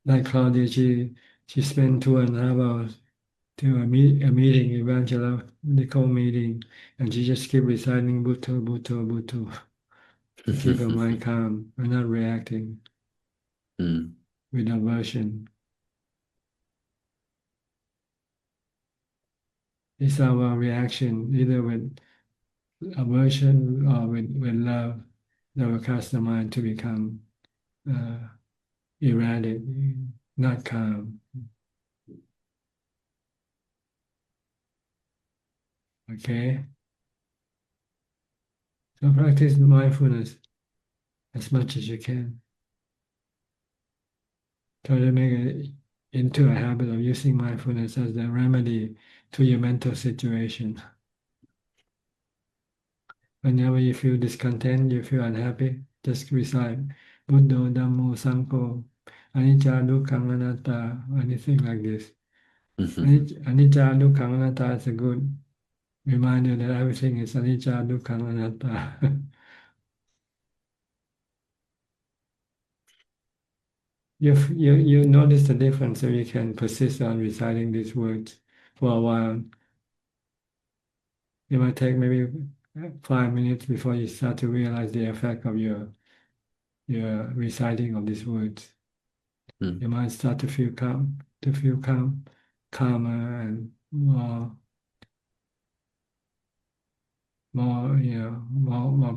Like Claudia, she spent 2.5 hours to a meeting, evangelical meeting, and she just kept reciting Bhutto, Bhutto, Bhutto to keep her mind calm and not reacting with aversion. It's our reaction, either with aversion or with love, that will cause the mind to become erratic, not calm. Okay? So practice mindfulness as much as you can. Try to make it into a habit of using mindfulness as the remedy to your mental situation. Whenever you feel discontent, you feel unhappy, just recite Buddho, Dhammo, Sangho, Anicca, Dukkha, Anatta, anything like this. Anicca, Dukkha, Anatta is a good reminder that everything is Anicca, Dukkha, Anatta. You notice the difference, so you can persist on reciting these words for a while. It might take maybe 5 minutes before you start to realize the effect of your reciting of these words. You might start to feel calmer and more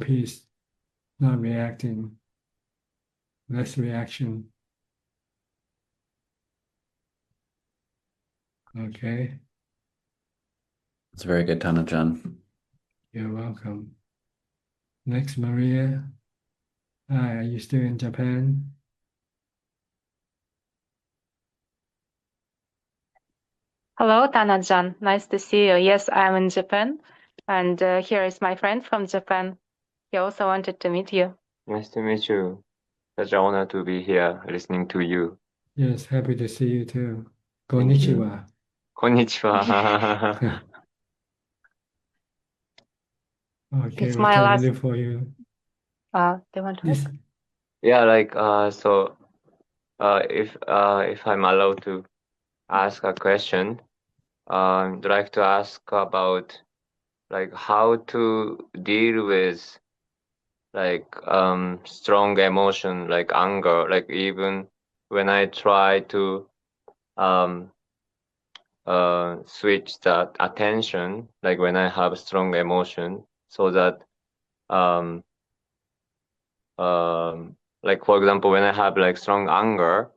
peace, not reacting, less reaction. Okay. It's very good, Ajahn. You're welcome. Next, Maria. Hi, are you still in Japan? Hello, Tanajan. Nice to see you. Yes, I'm in Japan. And here is my friend from Japan. He also wanted to meet you. Nice to meet you. Such an honor to be here listening to you. Yes, happy to see you too. Thank you. Konnichiwa. Konnichiwa. Okay, It's we'll my try to last. do for you. They want to This, Yeah, like so if I'm allowed to ask a question, I'd like to ask about like how to deal with like strong emotion like anger, like even when I try to um switch that attention, like when I have strong emotion, so that um like for example when I have like strong anger,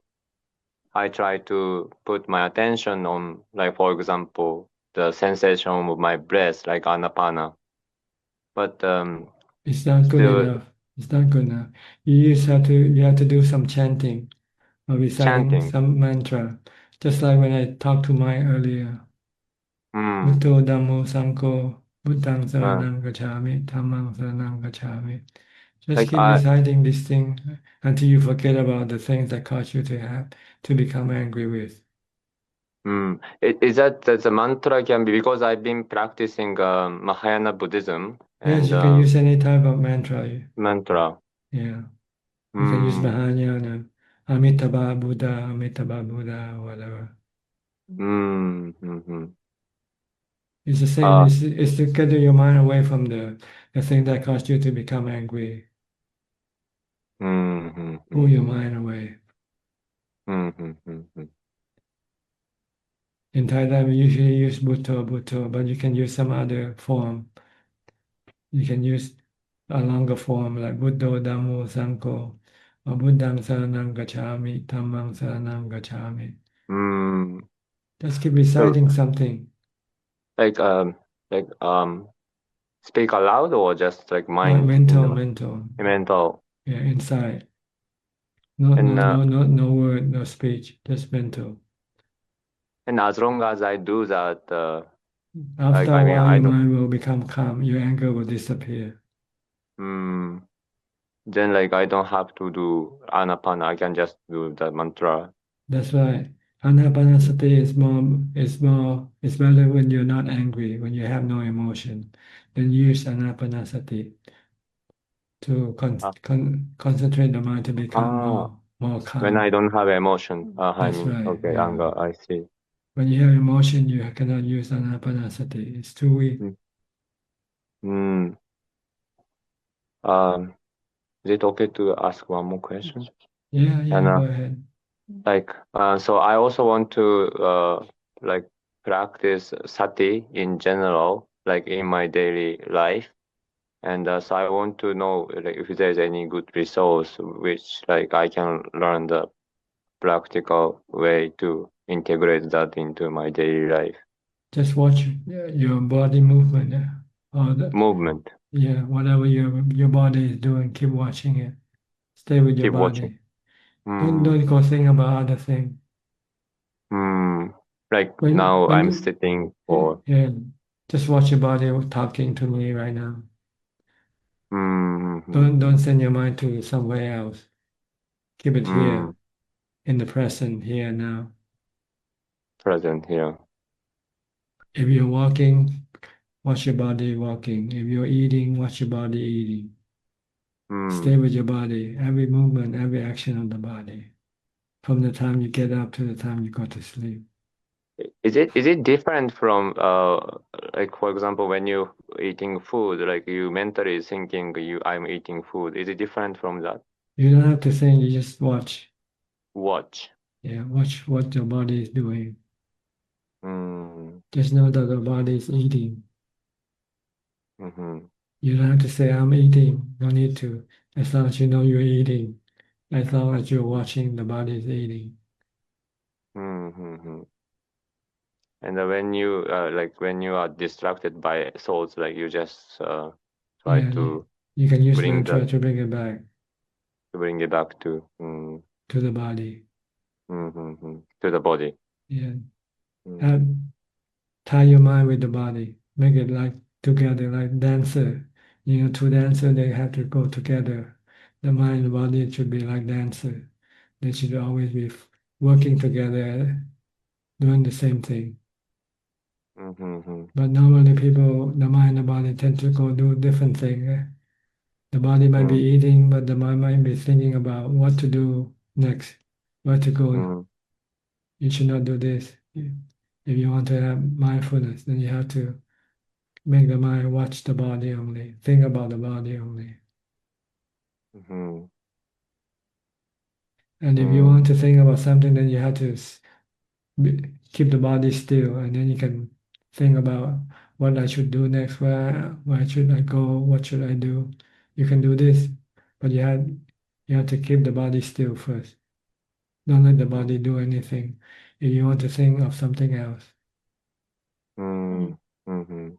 I try to put my attention on, like, for example, the sensation of my breath, like anapana. But it's not good still enough. It's not good enough. You have to do some chanting or reciting chanting. some mantra, just like when I talked to Mike earlier. Mm. Bhutto Dhammo Sangho Buddhang Uh, Saranang Gacchami Dhammang Saranang Gacchami. Just like keep reciting this thing until you forget about the things that cause you to become angry with. Is that the mantra can be, because I've been practicing Mahayana Buddhism Yes, and you can use any type of mantra. mantra. Yeah, you can use Mahayana, Amitabha Buddha, Amitabha Buddha, whatever. It's the same. It's to get your mind away from the thing that caused you to become angry. Pull your mind away. In Thailand, we usually use Bhutto, but you can use some other form. You can use a longer form like Buddho, Dhammo, Sangho, or Buddhang Saranang Gacchami, Dhammang Saranang Gacchami. Just keep reciting something. Like speak aloud or just like mind? Mental. Yeah, inside. No word, no speech, just mental. And as long as I do that, After a while, your mind will become calm. Your anger will disappear. Then like I don't have to do anapana. I can just do the mantra. That's right. Anapanasati is better when you're not angry, when you have no emotion. Then use anapanasati to concentrate the mind to become more calm. When I don't have emotion, That's right. okay, Yeah. anger. I see. When you have emotion, you cannot use anapanasati. It's too weak. Is it okay to ask one more question? Yeah, go ahead. Like, so I also want to like practice sati in general, like in my daily life. And so I want to know like if there's any good resource which like I can learn the practical way to integrate that into my daily life. Just watch your body movement. Or movement. Yeah, whatever your body is doing, keep watching it. Stay with your Keep body. watching. Don't go think about other things. Like When I'm you- sitting for Yeah, just watch your body talking to me right now. Don't send your mind to somewhere else. Keep it here, in the present, here now. present here. If you're walking, watch your body walking. If you're eating, watch your body eating. Stay with your body, every movement, every action of the body, from the time you get up to the time you go to sleep. Is it different from like for example when you eating food, like you mentally thinking I'm eating food? Is it different from that? You don't have to think, you just watch. Watch. Yeah, watch what your body is doing. Just know that the body is eating. You don't have to say, I'm eating. No need to. As long as you know you're eating, as long as you're watching the body is eating. And when you like when you are distracted by thoughts, like you just try Yeah, to you can use bring mantra that to bring it back to bring it back to to the body. to the body. Yeah. Tie your mind with the body. Make it like together, like dancer. Two dancers, they have to go together. The mind and body should be like dancer. They should always be working together, doing the same thing. Mm-hmm. But normally people, the mind and the body tend to go do different things. The body might be eating, but the mind might be thinking about what to do next, where to go. You should not do this. If you want to have mindfulness, then you have to make the mind watch the body only, think about the body only. Mm-hmm. And if you want to think about something, then you have to keep the body still, and then you can think about what I should do next, where should I go, what should I do. You can do this, but you have to keep the body still first. Don't let the body do anything if you want to think of something else. Mm-hmm.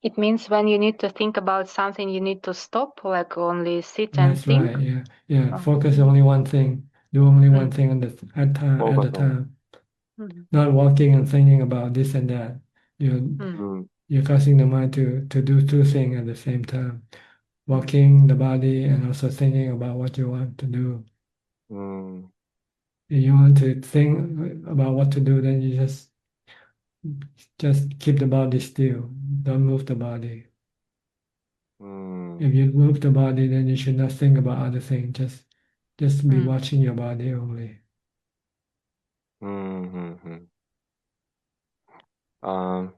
It means when you need to think about something, you need to stop, like only sit and That's think. right. Yeah. Focus only one thing. Do only one thing at a Focus on. time. Not walking and thinking about this and that. You're causing the mind to do two things at the same time. Walking the body and also thinking about what you want to do. If you want to think about what to do, then you just keep the body still. Don't move the body. If you move the body, then you should not think about other things. Just be watching your body only. Mm-hmm. I'm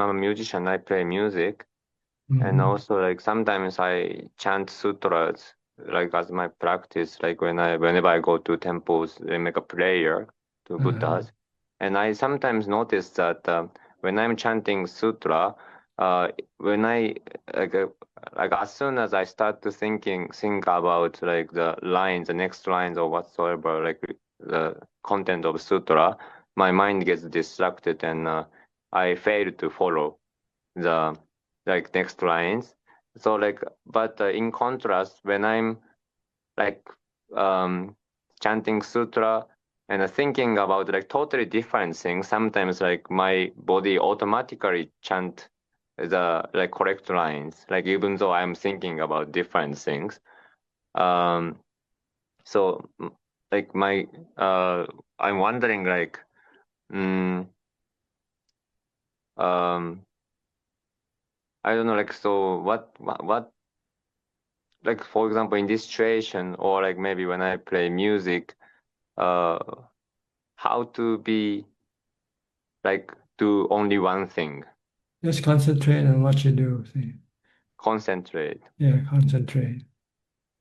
a musician. I play music, and also like sometimes I chant sutras like as my practice. Like whenever I go to temples, they make a prayer to Buddhas, and I sometimes notice that when I'm chanting sutra, when I like as soon as I start to think about like the lines, the next lines or whatsoever, like the content of sutra, my mind gets distracted and I fail to follow the like next lines. So like, but in contrast, when I'm like chanting sutra and thinking about like totally different things, sometimes like my body automatically chant the like correct lines, like even though I'm thinking about different things. So like I'm wondering like I don't know, like, so what, like, for example, in this situation, or like maybe when I play music, how to be like do only one thing? Just concentrate on what you do. See? Concentrate. Yeah, concentrate.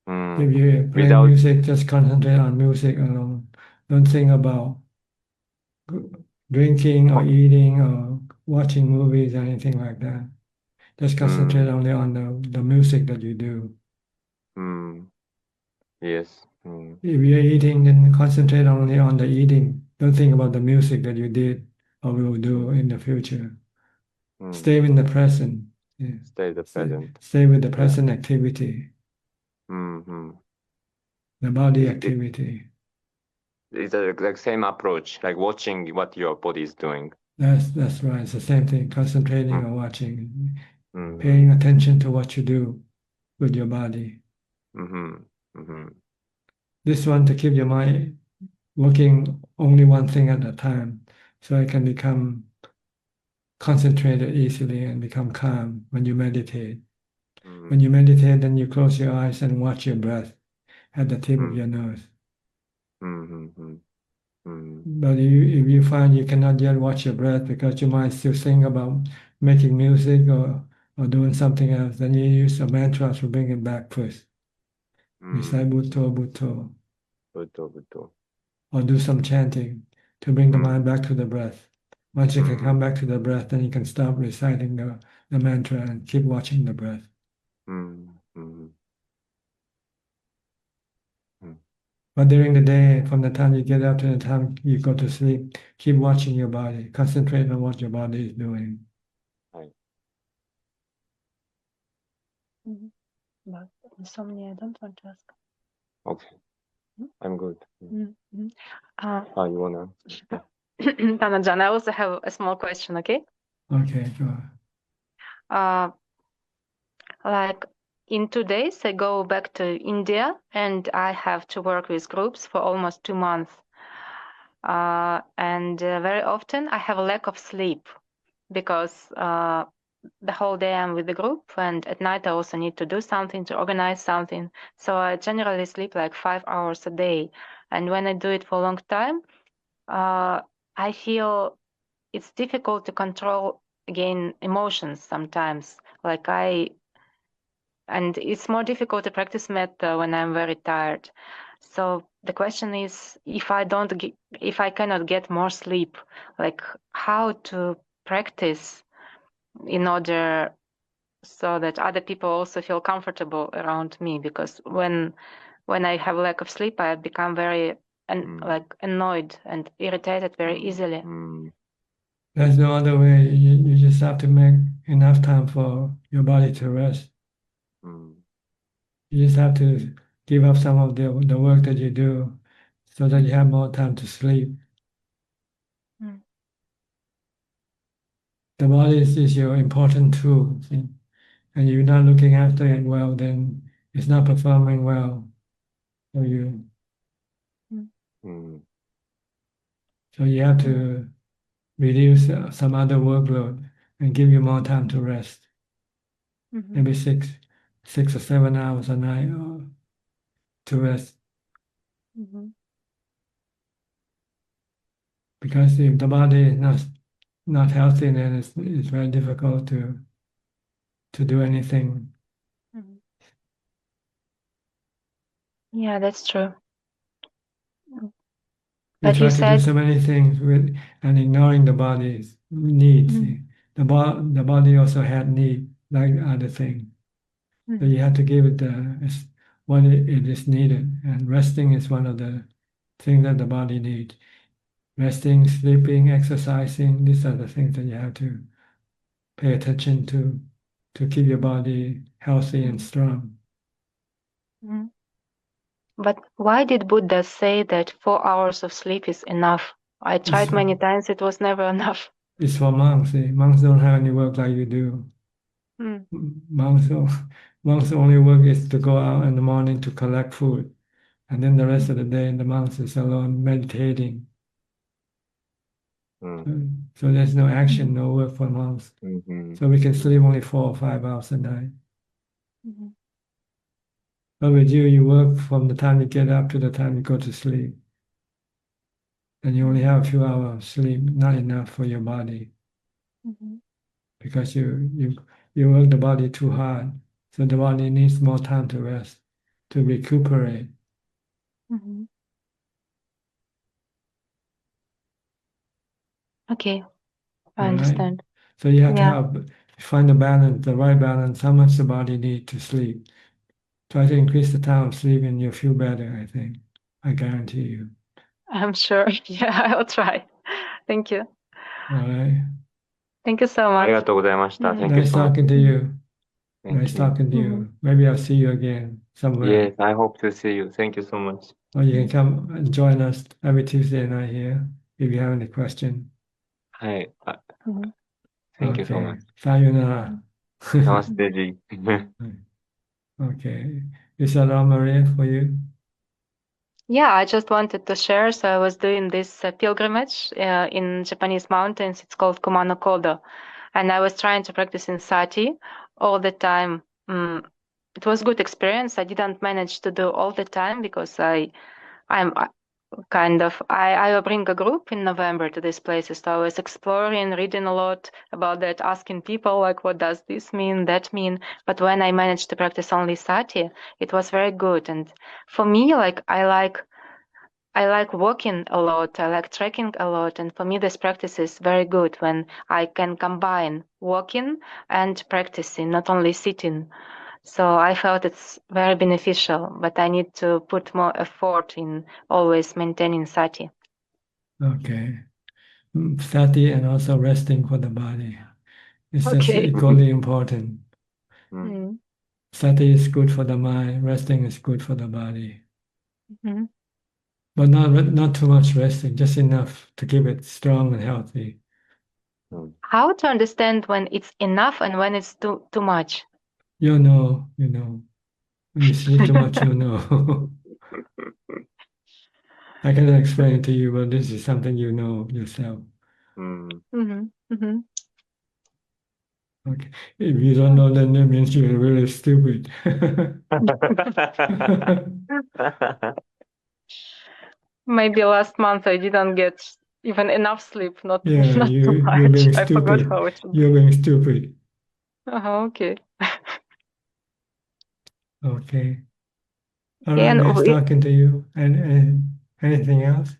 If you play Without music, just concentrate on music alone. Don't think about drinking or eating or watching movies or anything like that. Just concentrate only on the music that you do. Yes. If you're eating, then concentrate only on the eating. Don't think about the music that you did or will do in the future. Stay in the present. Yeah. Stay the present. Stay with the present activity. The body activity. It's like same approach, like watching what your body is doing. That's right. It's the same thing. Concentrating on watching, paying attention to what you do with your body. This one to keep your mind working only one thing at a time, so it can become concentrated easily and become calm when you meditate. When you meditate, then you close your eyes and watch your breath at the tip of your nose. But if you find you cannot yet watch your breath because your mind still think about making music or doing something else, then you use a mantra to bring it back first. Recite Bhutto, Bhutto. Bhutto. Or do some chanting to bring the mind back to the breath. Once you can come back to the breath, then you can stop reciting the mantra and keep watching the breath. But during the day, from the time you get up to the time you go to sleep, keep watching your body. Concentrate on what your body is doing. About insomnia, I don't want to ask. Okay, I'm good. You wanna? Tanajan, I also have a small question, okay? Okay, go ahead. Like in 2 days, I go back to India and I have to work with groups for almost 2 months. and very often I have a lack of sleep because the whole day I'm with the group, and at night I also need to do something, to organize something. So I generally sleep like 5 hours a day. And when I do it for a long time, I feel it's difficult to control again emotions sometimes. And it's more difficult to practice metta when I'm very tired. So the question is, if I cannot get more sleep, like how to practice in order so that other people also feel comfortable around me, because when I have lack of sleep, I become very like annoyed and irritated very easily. There's no other way. You just have to make enough time for your body to rest. You just have to give up some of the work that you do so that you have more time to sleep. The body is your important tool, see? And you're not looking after it well, then it's not performing well for you. So you have to reduce some other workload and give you more time to rest. Maybe 6 or 7 hours a night to rest. Because if the body is not healthy, then it's very difficult to do anything. Yeah, that's true. You But try you to do said, so many things and ignoring the body's needs. The body also had need like other things. So you have to give it what it is needed. And resting is one of the things that the body needs. Resting, sleeping, exercising, these are the things that you have to pay attention to keep your body healthy and strong. But why did Buddha say that 4 hours of sleep is enough? I tried many times, it was never enough. It's for monks. Monks don't have any work like you do. Monks' only work is to go out in the morning to collect food. And then the rest of the day, the monks is alone meditating. So there's no action, no work for monks. So we can sleep only 4 or 5 hours a night. But with you, you work from the time you get up to the time you go to sleep. And you only have a few hours of sleep, not enough for your body. Because you work the body too hard. So the body needs more time to rest, to recuperate. Okay, I All right? understand. So you have Yeah. to find the balance, the right balance, how much the body needs to sleep. Try to increase the time of sleep and you'll feel better, I think. I guarantee you. I'm sure. Yeah, I'll try. Thank you. All right. Thank you so much. ありがとうございました。Thank you Nice so much. talking to you. Thank Nice you. talking to you. Maybe I'll see you again somewhere. Yes, I hope to see you. Thank you so much. Or you can come and join us every Tuesday night here if you have any question. はい。Thank you so Okay. much. Sayonara. Namaste, Ji. Okay. Is that all, Maria, for you? Yeah, I just wanted to share. So I was doing this pilgrimage in Japanese mountains. It's called Kumano Kodo. And I was trying to practice in sati all the time. It was a good experience. I didn't manage to do all the time because I will bring a group in November to these places. So I was exploring, reading a lot about that, asking people like, what does this mean, that mean? But when I managed to practice only sati, it was very good. And for me, like I like walking a lot. I like trekking a lot. And for me, this practice is very good when I can combine walking and practicing, not only sitting. So I felt it's very beneficial, but I need to put more effort in always maintaining sati. Okay. Sati and also resting for the body. It's just Okay. equally important. Mm. Sati is good for the mind, resting is good for the body. Mhm. But not too much resting, just enough to keep it strong and healthy. How to understand when it's enough and when it's too much? You know. When you sleep too much, you know. I cannot explain it to you, but this is something you know yourself. Okay. If you don't know, then that means you're really stupid. Maybe last month I didn't get even enough sleep, not Yeah, not too you're much. being I forgot stupid. how it should You're be. being stupid. Okay. Okay. All Okay, right, and nice talking to you. And anything else?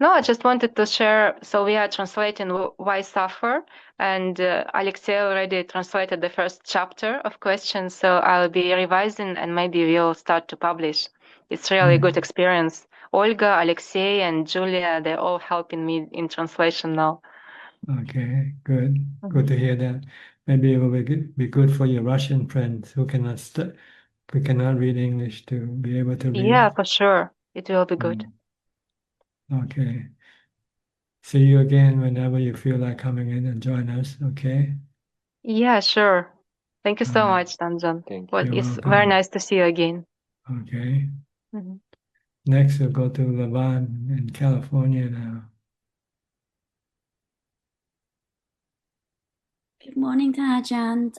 no, I just wanted to share. So we are translating Why Suffer, and Alexei already translated the first chapter of questions. So I'll be revising, and maybe we'll start to publish. It's really a good experience. Olga, Alexei, and Julia, they're all helping me in translation now. Okay, good. Good to hear that. Maybe it will be good for your Russian friends who cannot read English to be able to read. Yeah, for sure. It will be good. Okay. See you again whenever you feel like coming in and join us, okay? Yeah, sure. Thank you so much, Danjan. Well, You're it's welcome. very nice to see you again. Okay. Mhm. Next, we'll go to Lavan in California now. Good morning, Ajahn.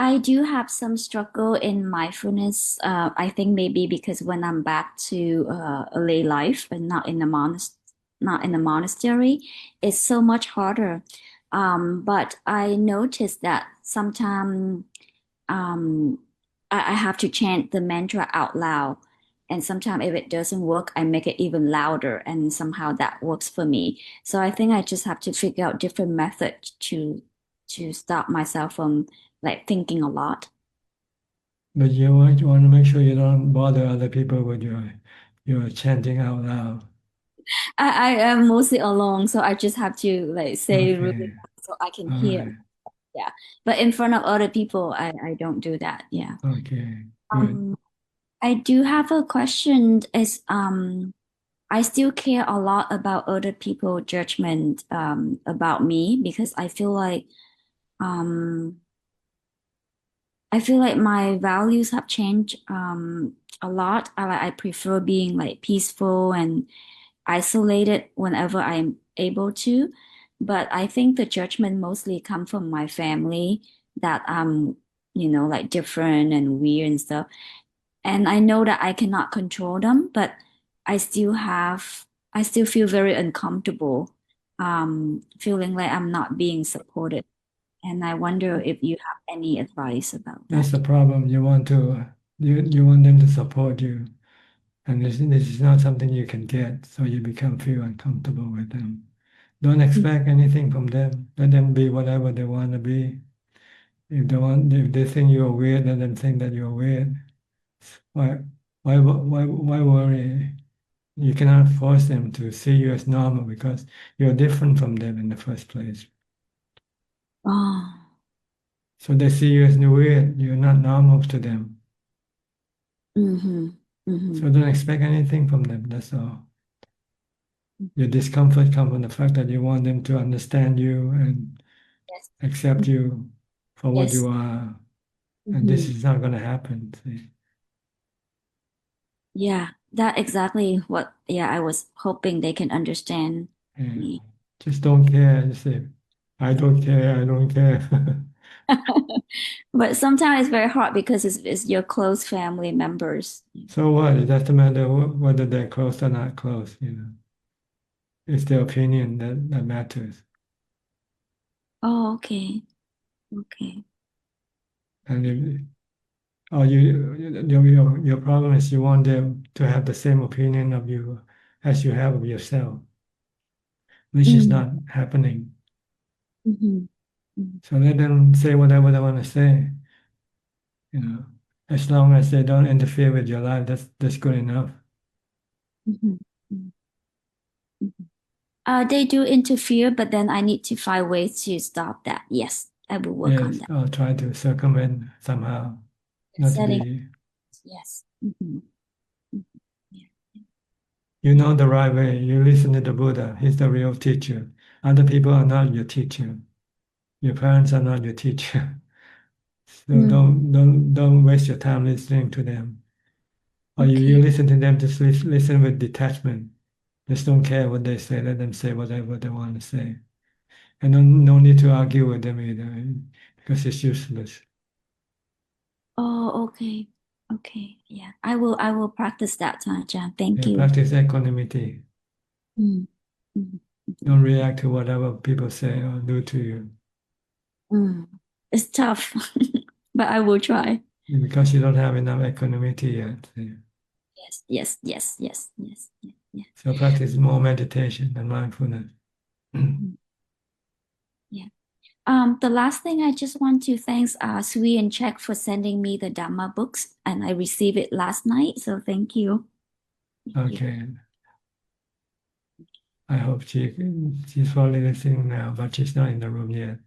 I do have some struggle in mindfulness. I think maybe because when I'm back to a lay life and not in the monastery, it's so much harder. But I noticed that sometimes I have to chant the mantra out loud. And sometimes if it doesn't work, I make it even louder, and somehow that works for me. So I think I just have to figure out different methods to stop myself from like thinking a lot. But you want to make sure you don't bother other people with your chanting out loud. I am mostly alone, so I just have to like say really Okay. loud so I can All hear. right. Yeah. But in front of other people, I don't do that. Yeah. Okay. Good. I do have a question is I still care a lot about other people judgment about me because um I feel like my values have changed a lot. I prefer being like peaceful and isolated whenever I'm able to. But I think the judgment mostly come from my family that I'm, like different and weird and stuff. And I know that I cannot control them, but I still feel very uncomfortable, feeling like I'm not being supported. And I wonder if you have any advice about That's the that. problem. You want them to support you, and this is not something you can get, so you feel uncomfortable with them. Don't expect anything from them. Let them be whatever they want to be. If they think you're weird, let them think that you're weird. Why worry? You cannot force them to see you as normal because you're different from them in the first place. Oh. So they see you as weird. You're not normal to them. So don't expect anything from them. That's all. Your discomfort comes from the fact that you want them to understand you and accept you for what you are. And this is not going to happen. See? Yeah, that exactly what, I was hoping they can understand me. Just don't care. Just say, I don't care. I don't care. But sometimes it's very hard because it's your close family members. So what? It doesn't matter whether they're close or not close. It's their opinion that matters. Oh, okay. Okay. And your problem is you want them to have the same opinion of you as you have of yourself, which is not happening. So let them say whatever they want to say. As long as they don't interfere with your life, that's good enough. They do interfere, but then I need to find ways to stop that. Yes, I will work on Yes, that. I'll try to circumvent somehow, not to Setting. be. Yes. You know the right way. You listen to the Buddha. He's the real teacher. Other people are not your teacher. Your parents are not your teacher. So don't waste your time listening to them. Or you listen to them, just listen with detachment. Just don't care what they say. Let them say whatever they want to say. And no need to argue with them either, because it's useless. Oh, okay. Okay. Yeah. I will practice that, Ajahn. Thank Yeah, you. practice equanimity. Mm. Mm. Don't react to whatever people say or do to you. Mm. It's tough, but I will try. Because you don't have enough equanimity yet. Yes, yes, yes, yes, yes, yes, yes. So practice more meditation and mindfulness. Yeah. The last thing I just want to thanks Sui and Czech for sending me the Dhamma books, and I received it last night. So thank you. Okay. I hope she's probably listening now, but she's not in the room yet.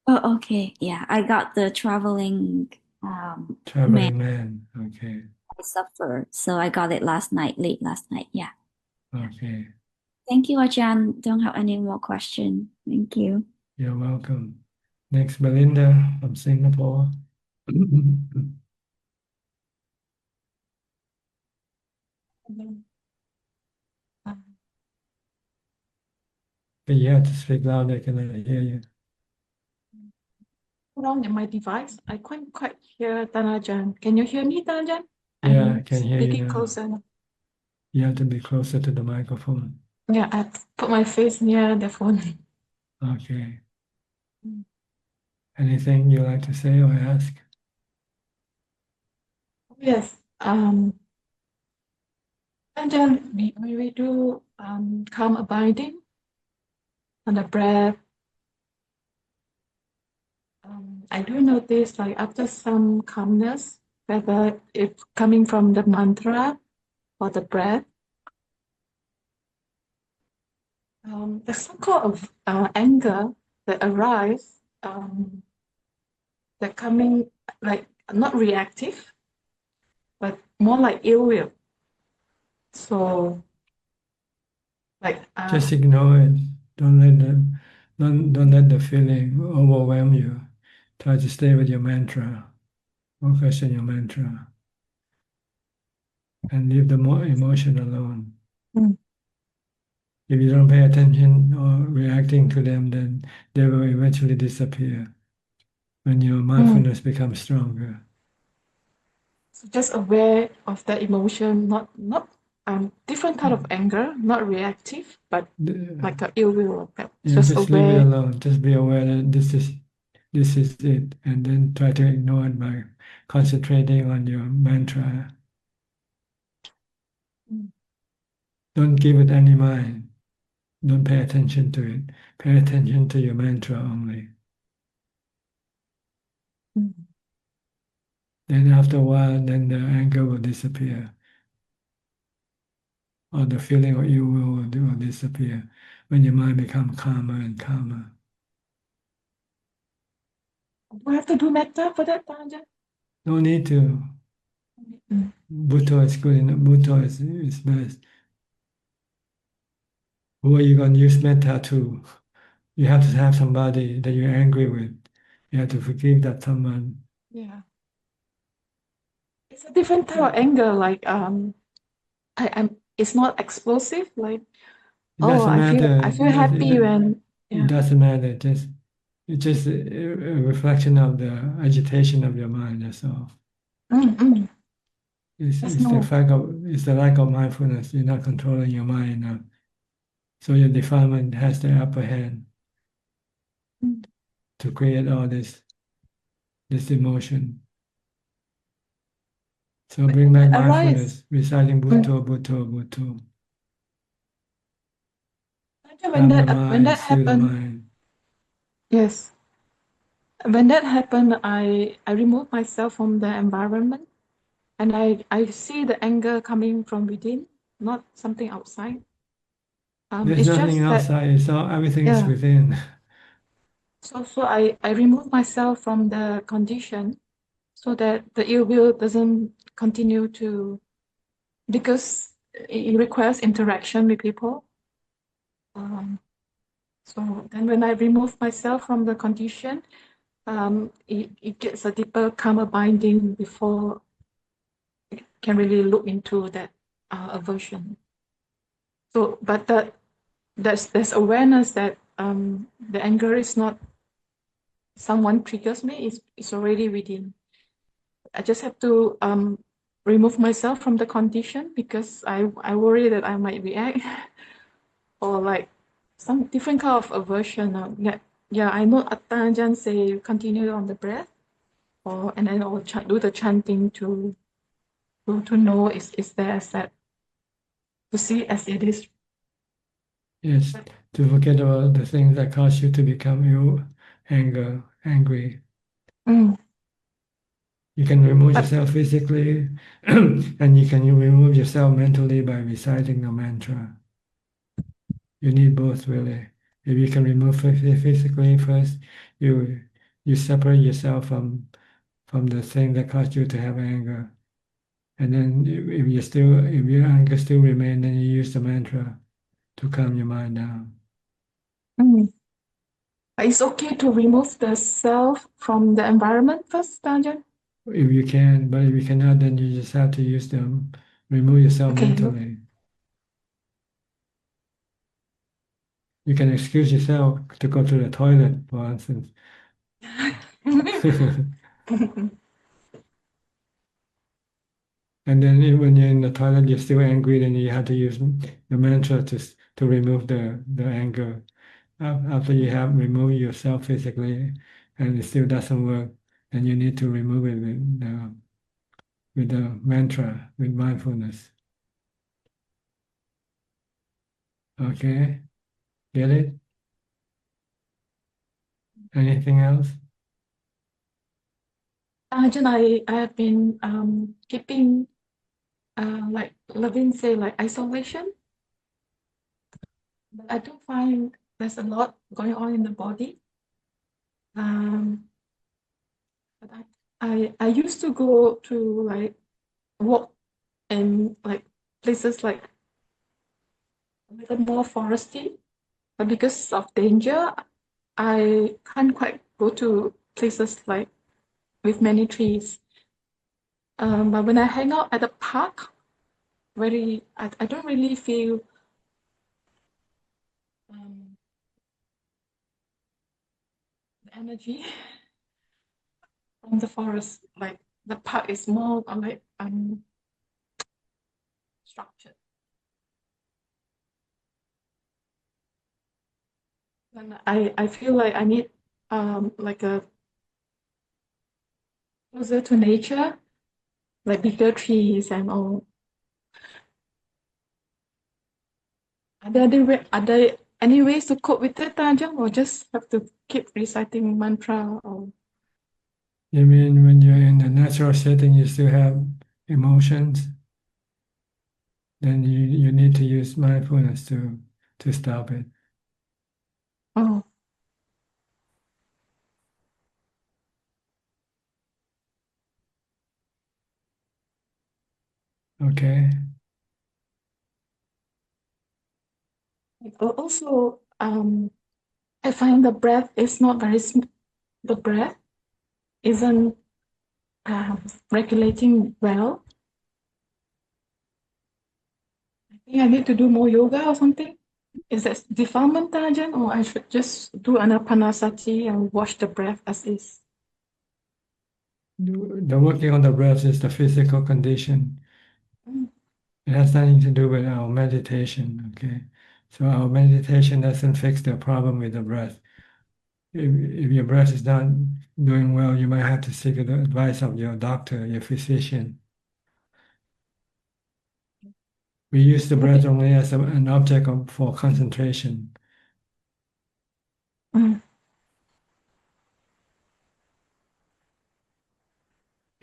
Oh, okay. Yeah, I got the traveling Traveling man. Okay. I suffer, so I got it late last night. Yeah. Okay. Thank you, Ajahn. Don't have any more questions. Thank you. You're welcome. Next, Belinda from Singapore. But you have to speak louder, I cannot hear you. Wrong in my device. I couldn't quite hear Tanajan. Can you hear me, Tanajan? Yeah, I can hear you Speaking now. closer. You have to be closer to the microphone. Yeah, I put my face near the phone. Okay. Anything you like to say or ask? Yes. And then we do calm abiding on the breath. I do notice like after some calmness, whether it's coming from the mantra or the breath, there's some kind of anger that arise, that coming like not reactive, but more like ill will. So like Just ignore it. Don't let don't let the feeling overwhelm you. Try to stay with your mantra. Focus on your mantra. And leave the emotion alone. If you don't pay attention or reacting to them, then they will eventually disappear when your mindfulness becomes stronger. so just aware of the emotion, not different kind of anger, not reactive, but like a ill will. Yeah, just leave it aware. alone. Just be aware that this is it, and then try to ignore it by concentrating on your mantra. Don't give it any mind. Don't pay attention to it. Pay attention to your mantra only. Then after a while, then the anger will disappear. Or the feeling of ill will disappear when your mind becomes calmer and calmer. Do I have to do metta for that, Tanja? No need to. Bhutto is good enough. Bhutto is best. Who are you going to use metta to? You have to have somebody that you're angry with. You have to forgive that someone. Yeah. It's a different type of anger. Like I'm. It's not explosive. Like It doesn't matter. I feel happy when. It doesn't matter. It's just a reflection of the agitation of your mind. That's all. It's the lack of mindfulness. You're not controlling your mind enough. So your defilement has the upper hand to create all this emotion. So bring back mindfulness, reciting Bhutto, Bhutto, Bhutto. When that happened, yes. When that happened, I remove myself from the environment, and I see the anger coming from within, not something outside. There's nothing outside. It's all everything is within. So I remove myself from the condition, so that the ill will doesn't continue to, because it requires interaction with people. So then when I remove myself from the condition, it gets a deeper karma binding before can really look into that aversion. So, but there's awareness that the anger is not someone triggers me, it's already within. I just have to remove myself from the condition because I worry that I might react or like some different kind of aversion. Yeah, I know Ajahn say continue on the breath, and then I'll do the chanting to know is there as that, to see as it is. Yes, to forget about the things that cause you to become angry. Mm. You can remove yourself physically, and you can remove yourself mentally by reciting the mantra. You need both, really. If you can remove physically first, you separate yourself from the thing that caused you to have anger. And then if your anger still remains, then you use the mantra to calm your mind down. Mm. It's okay to remove the self from the environment first, Ajahn? If you can, but if you cannot, then you just have to use them, remove yourself mentally. You can excuse yourself to go to the toilet, for instance. And then when you're in the toilet, you're still angry, then you have to use the mantra to remove the anger. After you have removed yourself physically and it still doesn't work, then you need to remove it with the mantra, with mindfulness. Okay? Get it? Anything else? Ajahn, I have been keeping like Levin say, like isolation. But I do find there's a lot going on in the body. But I used to go to like walk in like places like a little more foresty, but because of danger, I can't quite go to places like with many trees. But when I hang out at the park, I don't really feel the energy from the forest. Like the park is more like structured. And I feel like I need like a closer to nature, like bigger trees and all. Are there any ways to cope with it, Ajahn, or just have to keep reciting mantra? Or You mean when you're in a natural setting, you still have emotions? Then you need to use mindfulness to stop it. oh, Okay. also, I find the breath is not very. The breath isn't regulating well. I think I need to do more yoga or something. Is that defilement, Ajahn, or I should just do anapanasati and watch the breath as is? The working on the breath is the physical condition. It has nothing to do with our meditation, okay? So our meditation doesn't fix the problem with the breath. If your breath is not doing well, you might have to seek the advice of your doctor, your physician. We use the breath only as an object for concentration.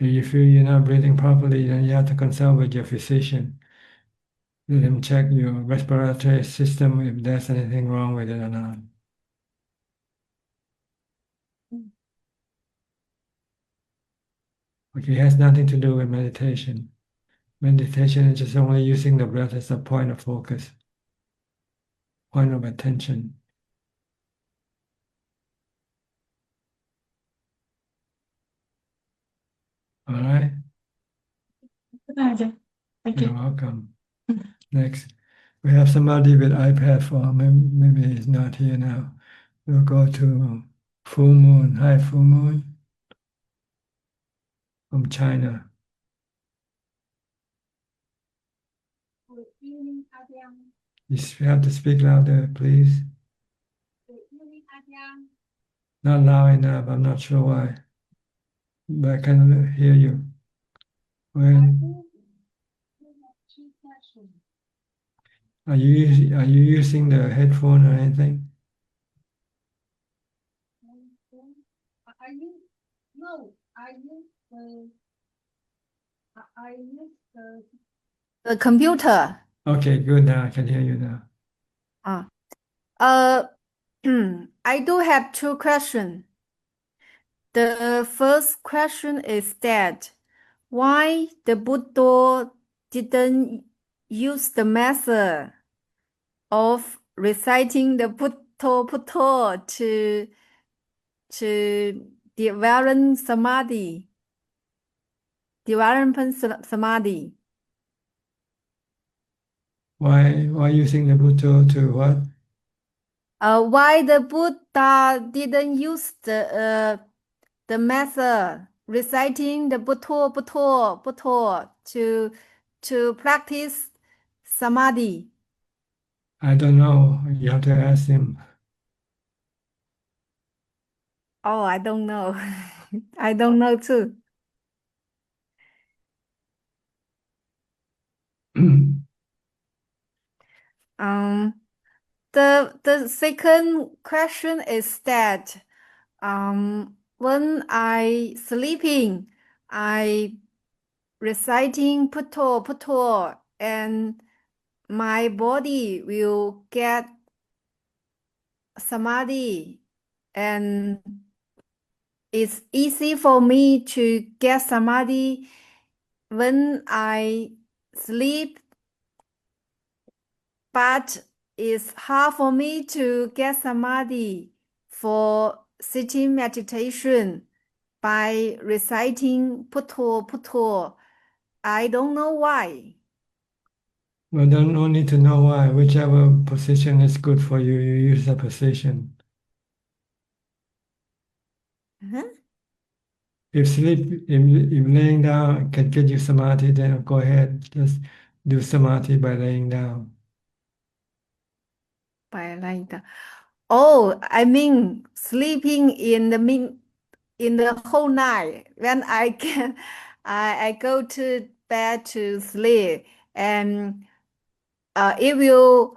If you feel you're not breathing properly, then you have to consult with your physician. Let him check your respiratory system if there's anything wrong with it or not. Okay, it has nothing to do with meditation. Meditation is just only using the breath as a point of focus, point of attention. All right? Thank You're you. welcome. Next, we have somebody with iPad for maybe he's not here now. We'll go to Full Moon. Hi, Full Moon from China. You have to speak louder, please. Not loud enough. I'm not sure why, but I can hear you. When are you using the headphone or anything? The computer. Okay, good. Now I can hear you now. I do have two questions. The first question is that why the Buddha didn't use the method of reciting the Bhutto to develop samadhi. Why using the Buddha to what? Why the Buddha didn't use the method reciting the Bhutto to practice samadhi? I don't know. You have to ask him. Oh, I don't know. I don't know too. The second question is that when I sleeping, I reciting Bhutto and my body will get samadhi, and it's easy for me to get samadhi when I sleep, but it's hard for me to get samadhi for sitting meditation by reciting Bhutto. I don't know why. Well, no need to know why. Whichever position is good for you, you use that position. If laying down can get you samadhi, then go ahead. Just do samadhi by laying down. By lying down. Oh, I mean sleeping in the whole night when I can I go to bed to sleep, and it will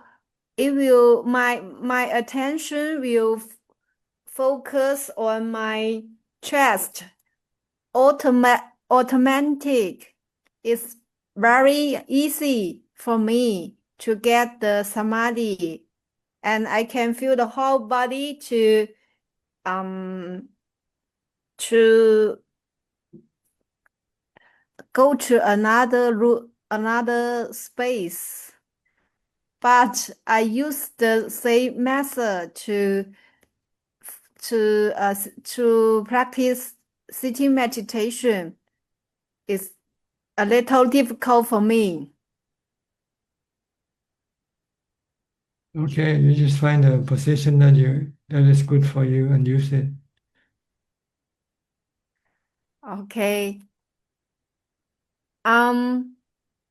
my attention will focus on my chest automatic. It's very easy for me to get the samadhi, and I can feel the whole body to go to another space. But I use the same method to practice sitting meditation. It's a little difficult for me. Okay, you just find a position that is good for you and use it. Okay.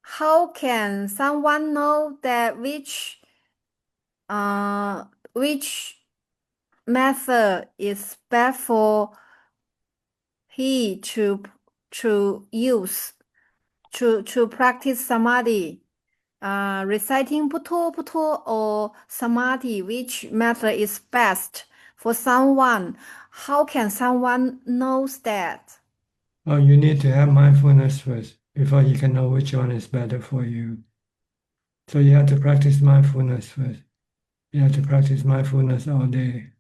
How can someone know that which method is best for he to use to practice samadhi? Reciting Bhutto or samadhi, which method is best for someone? How can someone knows that? Oh, you need to have mindfulness first before you can know which one is better for you. So you have to practice mindfulness first. You have to practice mindfulness all day,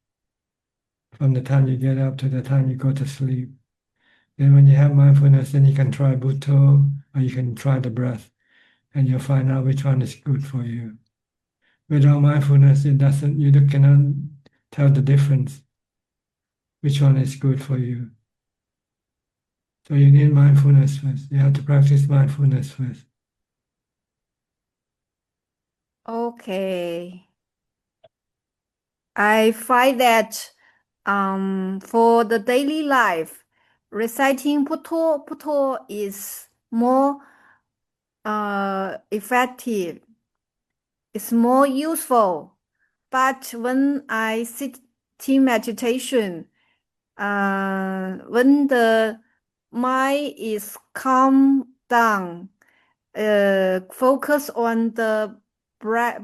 from the time you get up to the time you go to sleep. Then when you have mindfulness, then you can try Bhutto or you can try the breath, and you'll find out which one is good for you. Without mindfulness, you cannot tell the difference, which one is good for you. So you need mindfulness first. You have to practice mindfulness first. Okay. I find that for the daily life, reciting puto is more effective. It's more useful. But when I sit in meditation, when the mind is calm down, focus on the breath,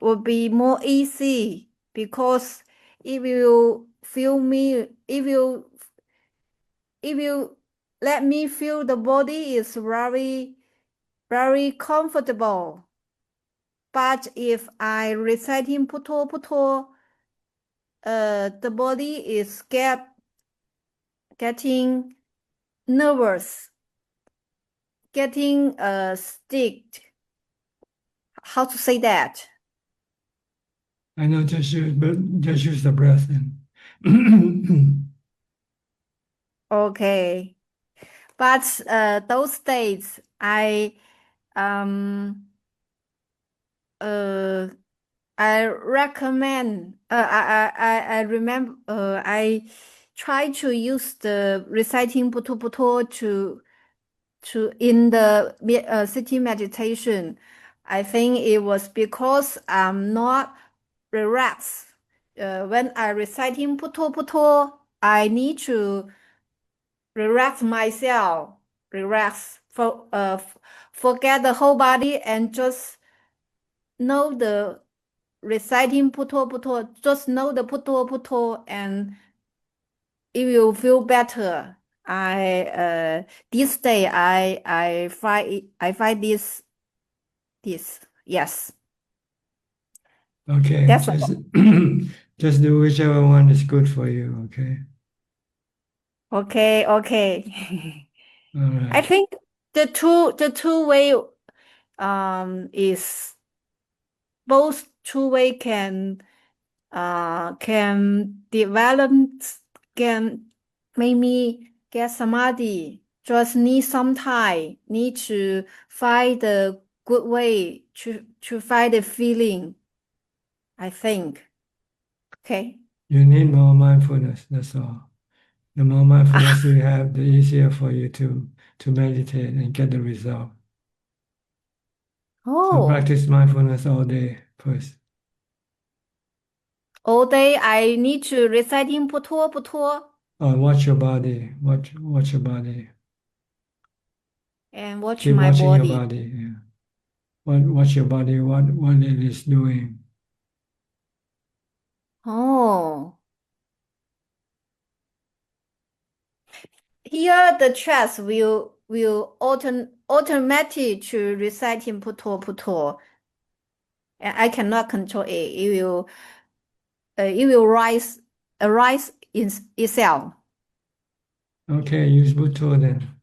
will be more easy because if you let me feel the body is very, very comfortable. But if I reciting puto, the body is getting nervous, getting sticked. How to say that? I know, just use the breath then. Okay. But those days I recommend I remember I try to use the reciting puto to in the sitting meditation. I think it was because I'm not relaxed. When I reciting puto, I need to relax myself, forget the whole body and just know the reciting puto, just know the puto, and it will feel better. This day I find this yes. Okay, That's just just do whichever one is good for you. Okay. Okay. All I right. think the two way is both two way can develop, can make me get samadhi. Just need some time. Need to find the good way to find the feeling. I think. Okay. You need more mindfulness. That's all. The more mindfulness you have, the easier for you to meditate and get the result. So Oh, practice mindfulness all day first. all day I need to reciting puto Watch your body. Watch your body. and watch Keep my watching your body. body. Yeah. Watch your body. What it is doing. Oh, here the chest will automatic to reciting puto, and I cannot control it. It will arise in itself. Okay, use Bhutto then.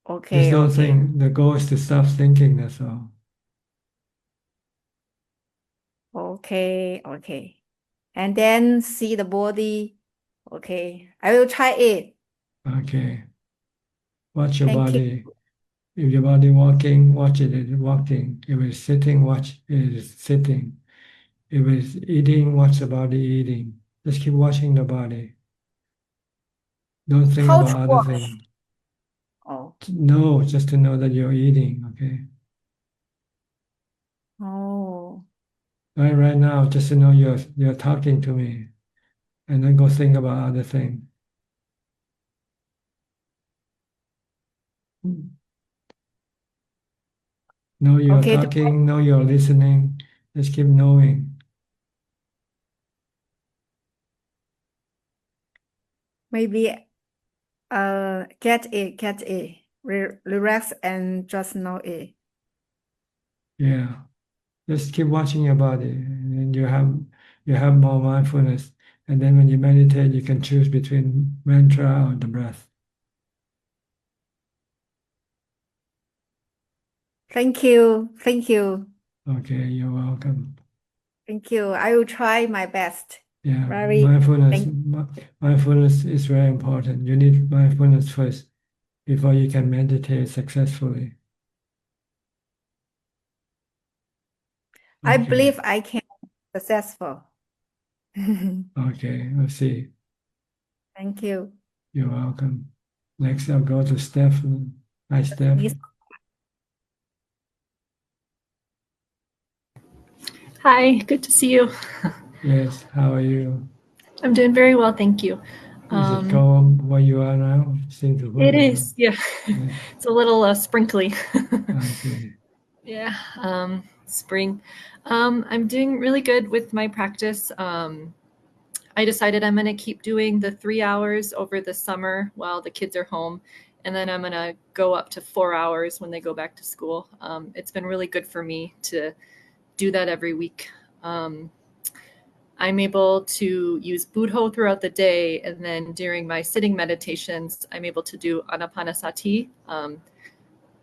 Okay, Just don't okay, think. The goal is to stop thinking. That's all. okay. And then see the body. Okay, I will try it Okay. Watch your and keep. body. If your body walking, watch it walking. If it's sitting, watch it is sitting. If it's eating, watch the body eating. Just keep watching the body. Don't think How about to other watch? things. Oh, No, just to know that you're eating, okay? oh, Right now, just to know you're talking to me, and then go think about other things. Know you're okay. talking, know you're listening. Just keep knowing. Maybe get it. Relax and just know it. Yeah. Just keep watching your body, and then you have more mindfulness. And then when you meditate, you can choose between mantra or the breath. Thank you. Okay, you're welcome. Thank you. I will try my best. Yeah, Very mindfulness is very important. You need mindfulness first before you can meditate successfully. I Okay. believe I can be successful. Okay, let's see. Thank you. You're welcome. Next, I'll go to Steph. Hi, Steph. Hi, good to see you. Yes, how are you? I'm doing very well, thank you. Is it cold where you are now? Seems to It is, yeah. Yeah, It's a little sprinkly. I see. Yeah, spring. I'm doing really good with my practice. I decided I'm going to keep doing the 3 hours over the summer while the kids are home, and then I'm going to go up to 4 hours when they go back to school. It's been really good for me to do that every week. I'm able to use Budho throughout the day, and then during my sitting meditations, I'm able to do Anapanasati.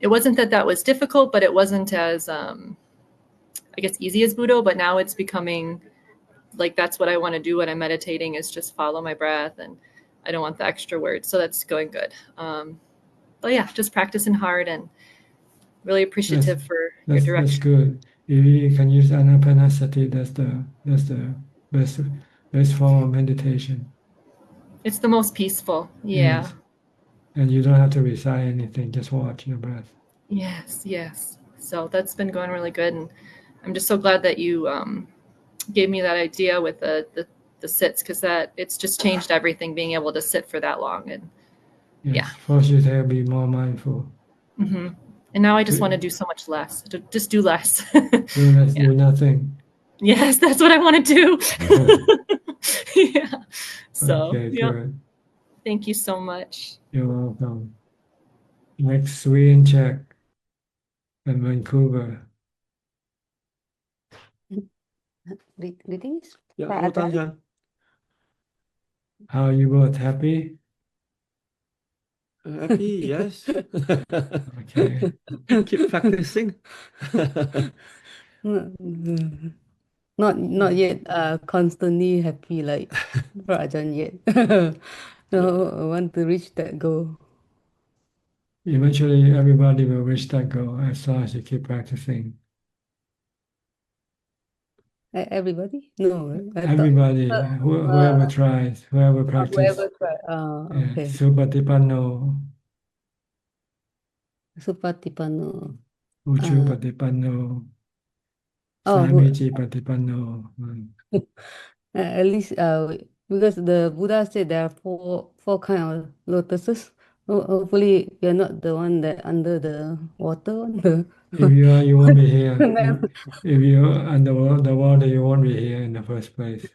It wasn't that was difficult, but it wasn't as, I guess, easy as Budho, but now it's becoming like that's what I want to do when I'm meditating is just follow my breath, and I don't want the extra words. So that's going good. But yeah, just practicing hard and really appreciative for your That's direction. good. If you can use Anapanasati, that's the best form of meditation. It's the most peaceful. Yeah. Yes. And you don't have to recite anything, just watch your breath. Yes, yes. So that's been going really good, and I'm just so glad that you gave me that idea with the sits, because that it's just changed everything, being able to sit for that long. And Yes. yeah. Force you to be more mindful. hmm And now I just want to do so much less. Just do less. Do less, do nothing. Yes, that's what I want to do. Yeah. So, Okay, yeah. good. Thank you so much. You're welcome. Next, Sweden Czech and Vancouver. Greetings. Yeah, Pak hello, Ajahn. Ajahn. How are you both happy? Happy, yes. Okay. Keep practicing. Not yet constantly happy like Pak Ajahn yet. No, I want to reach that goal. Eventually, everybody will reach that goal as long as you keep practicing. Everybody? No, I Everybody, whoever thought tries, whoever practices. whoever try. Yeah, Okay. Supatipanno, Supatipanno. Uchu Patipanno, Oh, Samichi Patipanno. at least because the Buddha said there are four kind of lotuses. Hopefully you're not the one that under the water one. If you are, you won't be here. If you're under the water, you won't be here in the first place.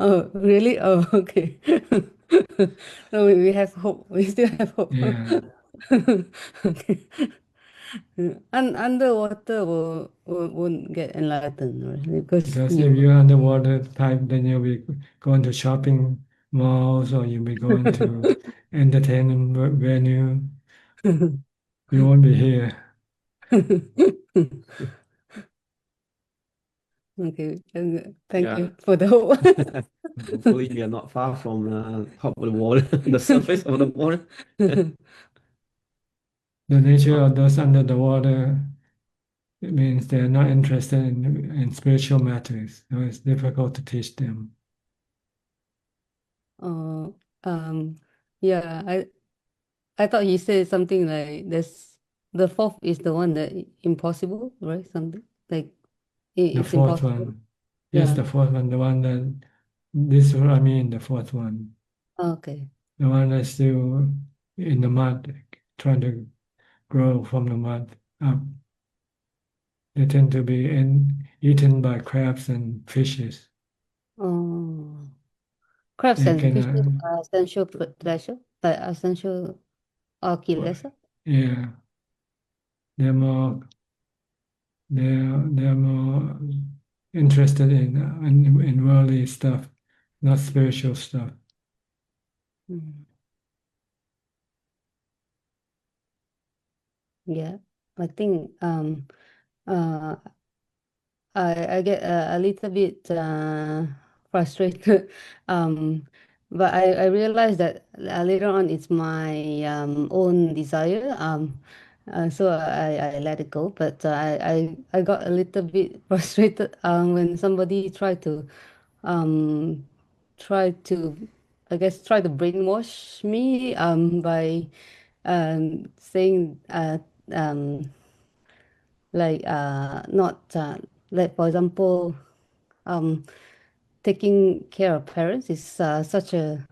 Oh, really? Oh, okay. So we have hope. We still have hope. Yeah. Okay. Underwater won't get enlightened, right? Because if you're underwater type, then you'll be going to shopping malls or you'll be going to entertainment venue. You won't be here. Okay, thank Yeah. you for the hope. Hopefully, we are not far from the top of the water, the surface of the water. The nature of those under the water, it means they're not interested in spiritual matters, so it's difficult to teach them. Uh, yeah, I thought he said something like this. The fourth is the one that impossible, right? Something like The it's fourth impossible. one. Yes, Yeah. the fourth one, the one that, this is what I mean, the fourth one. Okay. The one that's still in the mud, trying to grow from the mud up. They tend to be eaten by crabs and fishes. Oh, crabs They and fishes can, are essential pleasure, essential kilesa. yeah, they're more they're more interested in worldly stuff, not spiritual stuff. Yeah, I think uh I get a little bit frustrated. But I realized that later on it's my own desire. So I let it go. But I got a little bit frustrated when somebody um, tried to, I guess, try to brainwash me by saying um, like not like for example taking care of parents is such a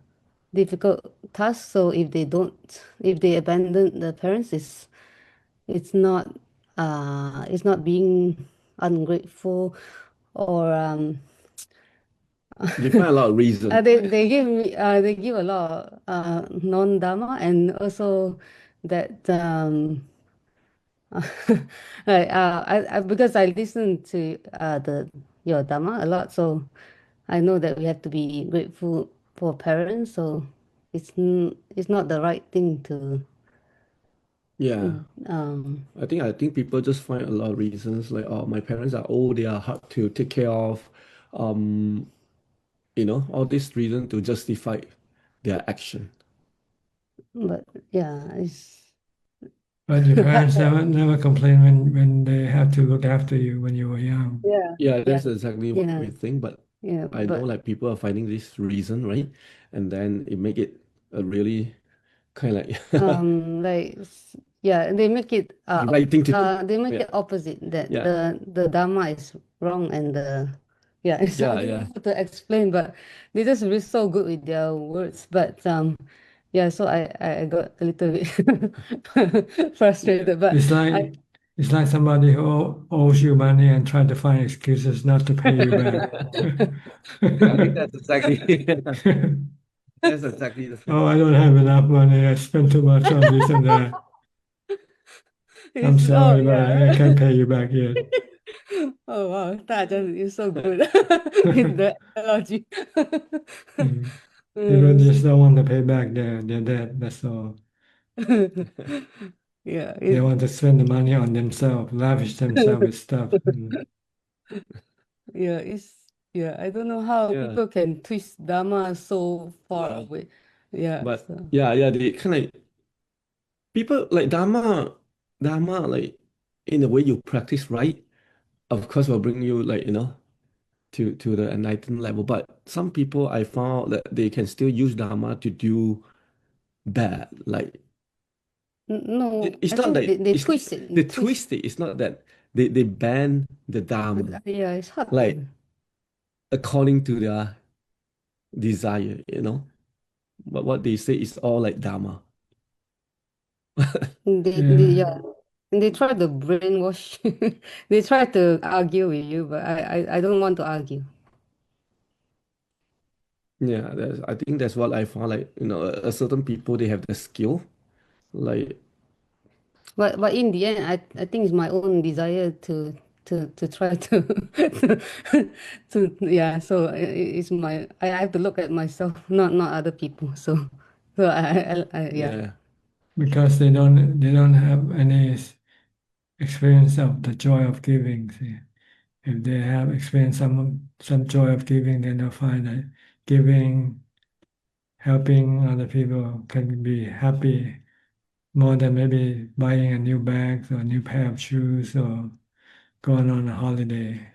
difficult task. So if they abandon the parents, it's not being ungrateful or They find a lot of reasons. they give a lot of non-dharma, and also that like I because I listen to the your Dhamma a lot, so I know that we have to be grateful for parents. So it's not the right thing to Yeah. um I think people just find a lot of reasons like, oh, my parents are old, they are hard to take care of. Um, all these reasons to justify their action. but yeah, it's But your parents never complain when they have to look after you when you were young. yeah Yeah, that's exactly what yeah we think. But yeah I know but like people are finding this reason, right? And then it make it a really kind of like like yeah, they make it the right thing to do. they make Yeah, it opposite, that yeah, the Dharma is wrong and the yeah it's, I yeah, don't know yeah, how to explain, but they just be so good with their words. But yeah, so I got a little bit frustrated, but It's like it's like somebody who owes you money and try to find excuses not to pay you back. I think that's exactly that's exactly the Oh, I don't have enough money. I spent too much on this and that. I'm it's oh sorry, but I yeah can't pay you back yet. oh wow, Tajan is so good with the analogy. People So just don't want to pay back their debt. That's all. yeah, They want to spend the money on themselves, lavish themselves with stuff. yeah, I don't know how yeah. people can twist Dharma so far away. Yeah, But so yeah, they kind of people like Dharma like in the way you practice right, of course will bring you like to the enlightened level. But some people I found that they can still use Dharma to do bad. Like no, it's I not think that they it's twist it. they twist it. It's not that they ban the Dharma Yeah, it's hard like to. according to their desire. But what they say is all like Dharma. Yeah, they try to brainwash. They try to argue with you, but I don't want to argue. Yeah, I think that's what I found. Like, a certain people they have the skill. Like, But in the end, I think it's my own desire to try to to yeah. So it's my I have to look at myself, not other people. So yeah. yeah, Because they don't have any experience of the joy of giving. See, if they have experienced some joy of giving, then they'll find that giving, helping other people can be happy more than maybe buying a new bag or a new pair of shoes or going on a holiday.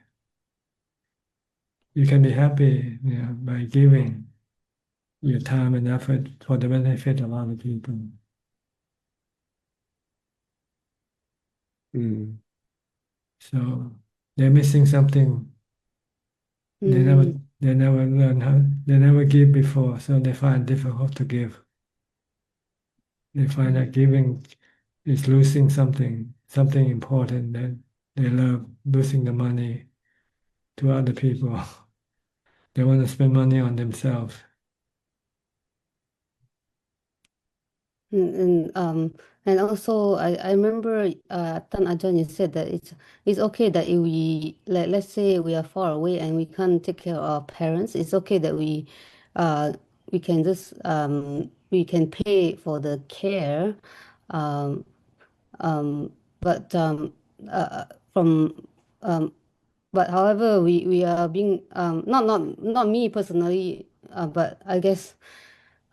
You can be happy, by giving your time and effort for the benefit of other people. mm, So they're missing something. They never learn how. They never give before, so they find it difficult to give. They find that giving is losing something important that they love, losing the money to other people. They want to spend money on themselves. And also I remember Tan Ajahn, you said that it's okay that if we let's say we are far away and we can't take care of our parents, it's okay that uh we can just we can pay for the care, um but uh, from um but however, we are being not me personally, but I guess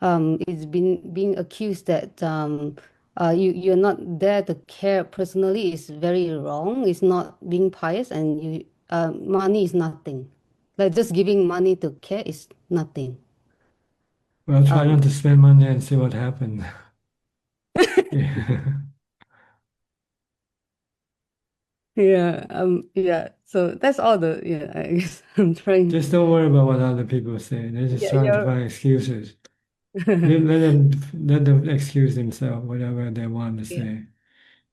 it's been being accused that you're not there to care personally is very wrong. It's not being pious, and you money is nothing. Like just giving money to care is nothing. Well, try not to spend money and see what happens. Yeah. Yeah. So that's all I guess I'm trying. Just don't worry about what other people say. They're just trying to find excuses. Let them excuse themselves, whatever they want to say.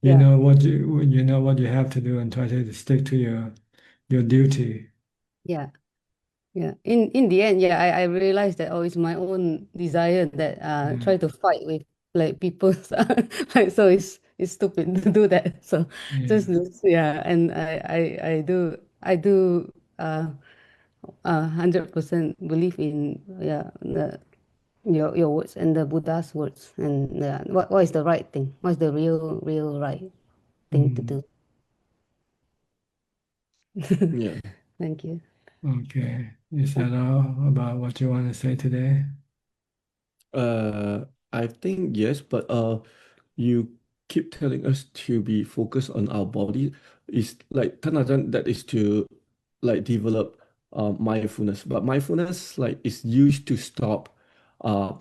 You know what you have to do, and try to stick to your duty. Yeah. In the end, I realized that it's my own desire that try to fight with like people. Like so it's stupid to do that. So and I do 100% believe in your words and the Buddha's words, and what is the right thing? What's the real right thing to do? Yeah. Thank you. Okay. Is that all about what you want to say today? I think yes, but you keep telling us to be focused on our body. Is like Tanajan, that is to like develop mindfulness, but mindfulness like is used to stop uh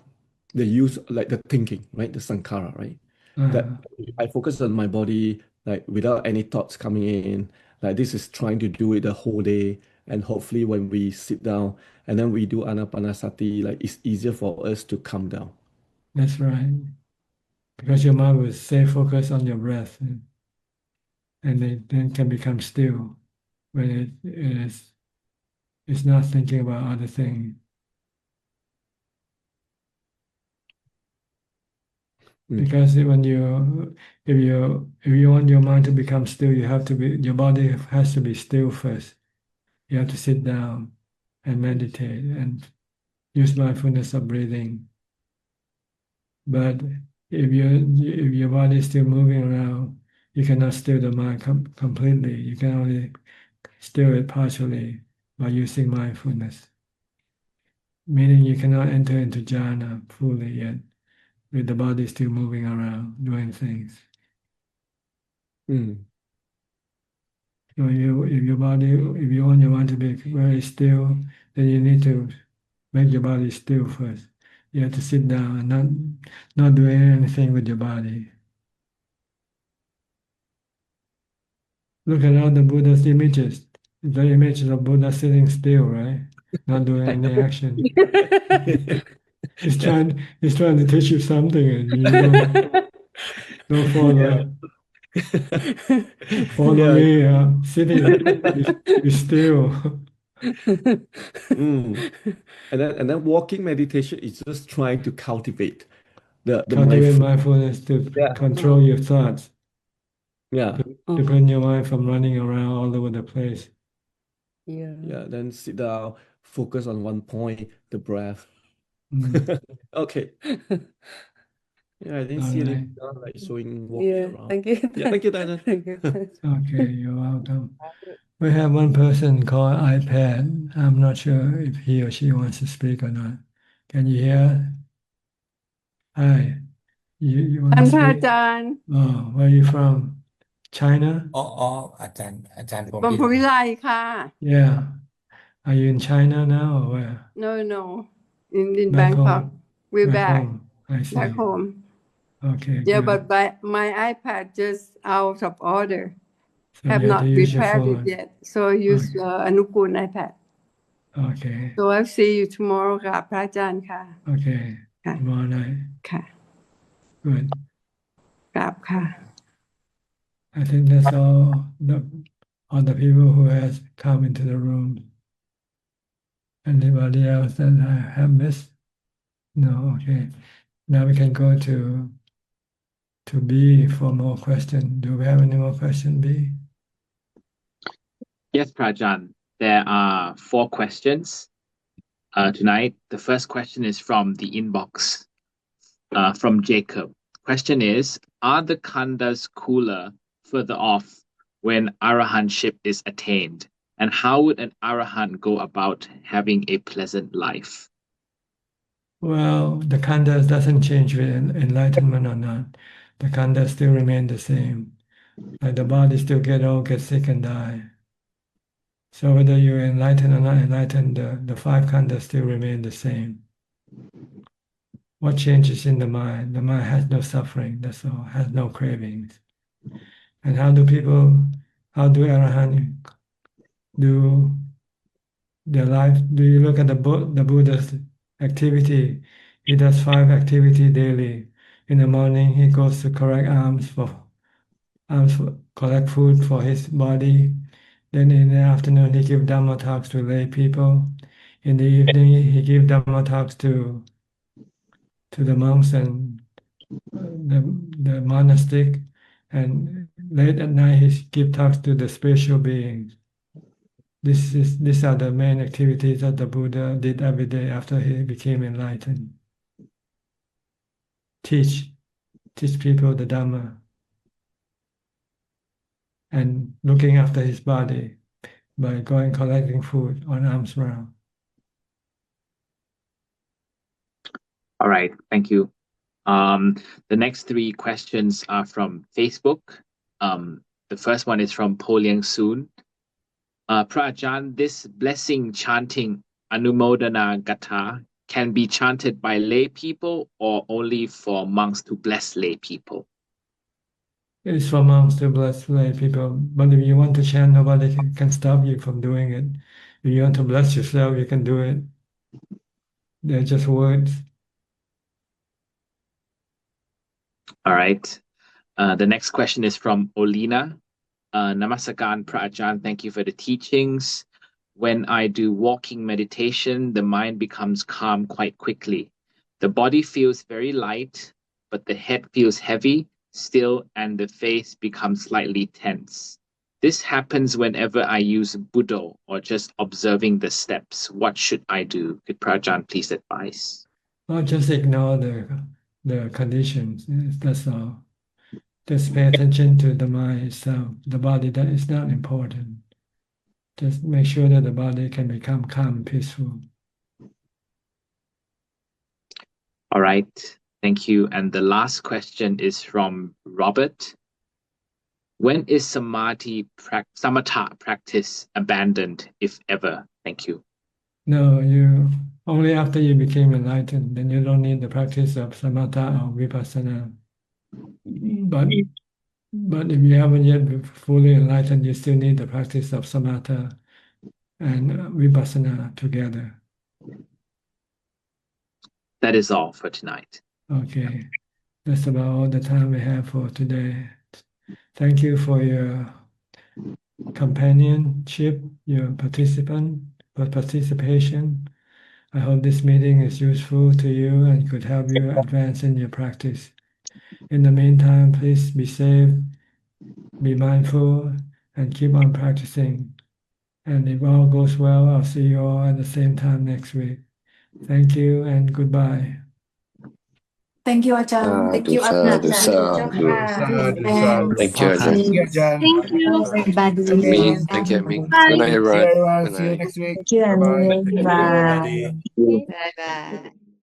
the use like the thinking, right? The sankhara, right? That I focus on my body like without any thoughts coming in. Like this is trying to do it the whole day, and hopefully when we sit down and then we do anapanasati, like it's easier for us to calm down. That's right. Because your mind will stay focused on your breath, and it then can become still when it's not thinking about other things. Because if you want your mind to become still, your body has to be still first. You have to sit down and meditate and use mindfulness of breathing. But if your body is still moving around, you cannot still the mind completely. You can only still it partially by using mindfulness. Meaning you cannot enter into jhana fully yet, with the body still moving around, doing things. So if you want your mind to be very still, then you need to make your body still first. You have to sit down and not doing anything with your body. Look at all the Buddha's images. The images of Buddha sitting still, right? Not doing any action. He's trying to teach you something, and you don't follow. Follow me, sitting, be still. And then walking meditation is just trying to cultivate the mindfulness to control your thoughts. Yeah. To prevent your mind from running around all over the place. Yeah, then sit down, focus on one point, the breath. Okay. Yeah, I didn't see any like showing walking around. Thank you. Yeah, thank you, Dana. Thank you. Okay, you're welcome. We have one person called iPad. I'm not sure if he or she wants to speak or not. Can you hear? Hi. You want to speak? Ajahn. Oh, where are you from? China? อาจารย์ผม from วิไลค่ะ Yeah. Are you in China now or where? No in Back Bangkok home. we're Back back home. I see. back home Okay, yeah good. but my iPad just out of order So have you have not to use your prepared it phone. yet so use Anukul iPad Okay. so I'll see you tomorrow ค่ะพระอาจารย์ค่ะ Okay. Tomorrow night. ค่ะ Good. กราบค่ะ I think that's all the people who has come into the room. Anybody else that I have missed? No, okay. Now we can go to B for more questions. Do we have any more questions, B? Yes, Prajan. There are 4 questions tonight. The first question is from the inbox from Jacob. Question is, are the khandas cooler further off when arahantship is attained? And how would an arahant go about having a pleasant life? Well, the khandhas doesn't change with enlightenment or not. The khandhas still remain the same. Like the body still get old, get sick, and die. So whether you're enlightened or not enlightened, the five khandhas still remain the same. What changes in the mind? The mind has no suffering, that's all, has no cravings. And how do arahant do their life? Do you look at the Buddha's activity? He does 5 activities daily. In the morning, he goes to collect collect food for his body. Then in the afternoon, he gives Dhamma talks to lay people. In the evening, he gives Dhamma talks to the monks and the monastic. And late at night, he gives talks to the spiritual beings. These are the main activities that the Buddha did every day after he became enlightened. Teach people the Dhamma and looking after his body by going collecting food on alms round. All right, thank you. The next 3 questions are from Facebook. The first one is from Po Liang Soon. Ajahn, this blessing chanting Anumodana Gatha can be chanted by lay people or only for monks to bless lay people? It's for monks to bless lay people, but if you want to chant, nobody can stop you from doing it. If you want to bless yourself, you can do it. They're just words. All right. The next question is from Olina. Namaskaran Ajahn, thank you for the teachings. When I do walking meditation, the mind becomes calm quite quickly. The body feels very light, but the head feels heavy, still, and the face becomes slightly tense. This happens whenever I use Buddha or just observing the steps. What should I do? Could Ajahn please advise? Well, just ignore the conditions. That's all. Just pay attention to the mind itself. The body, that is not important. Just make sure that the body can become calm and peaceful. All right. Thank you. And the last question is from Robert. When is samatha practice abandoned, if ever? Thank you. No, you only after you became enlightened, then you don't need the practice of samatha or vipassana. But if you haven't yet been fully enlightened, you still need the practice of samatha and vipassana together. That is all for tonight. Okay, that's about all the time we have for today. Thank you for your companionship, your participation. I hope this meeting is useful to you and could help you advance in your practice. In the meantime, please be safe, be mindful, and keep on practicing. And if all goes well, I'll see you all at the same time next week. Thank you and goodbye. Thank you, Ajahn. Thank you, Ajahn. Thank you, Ajahn. Thank you. Me, thank you, me. Good night, everyone. Good See you night. next week. Thank you, Bye-bye. Bye. Bye-bye.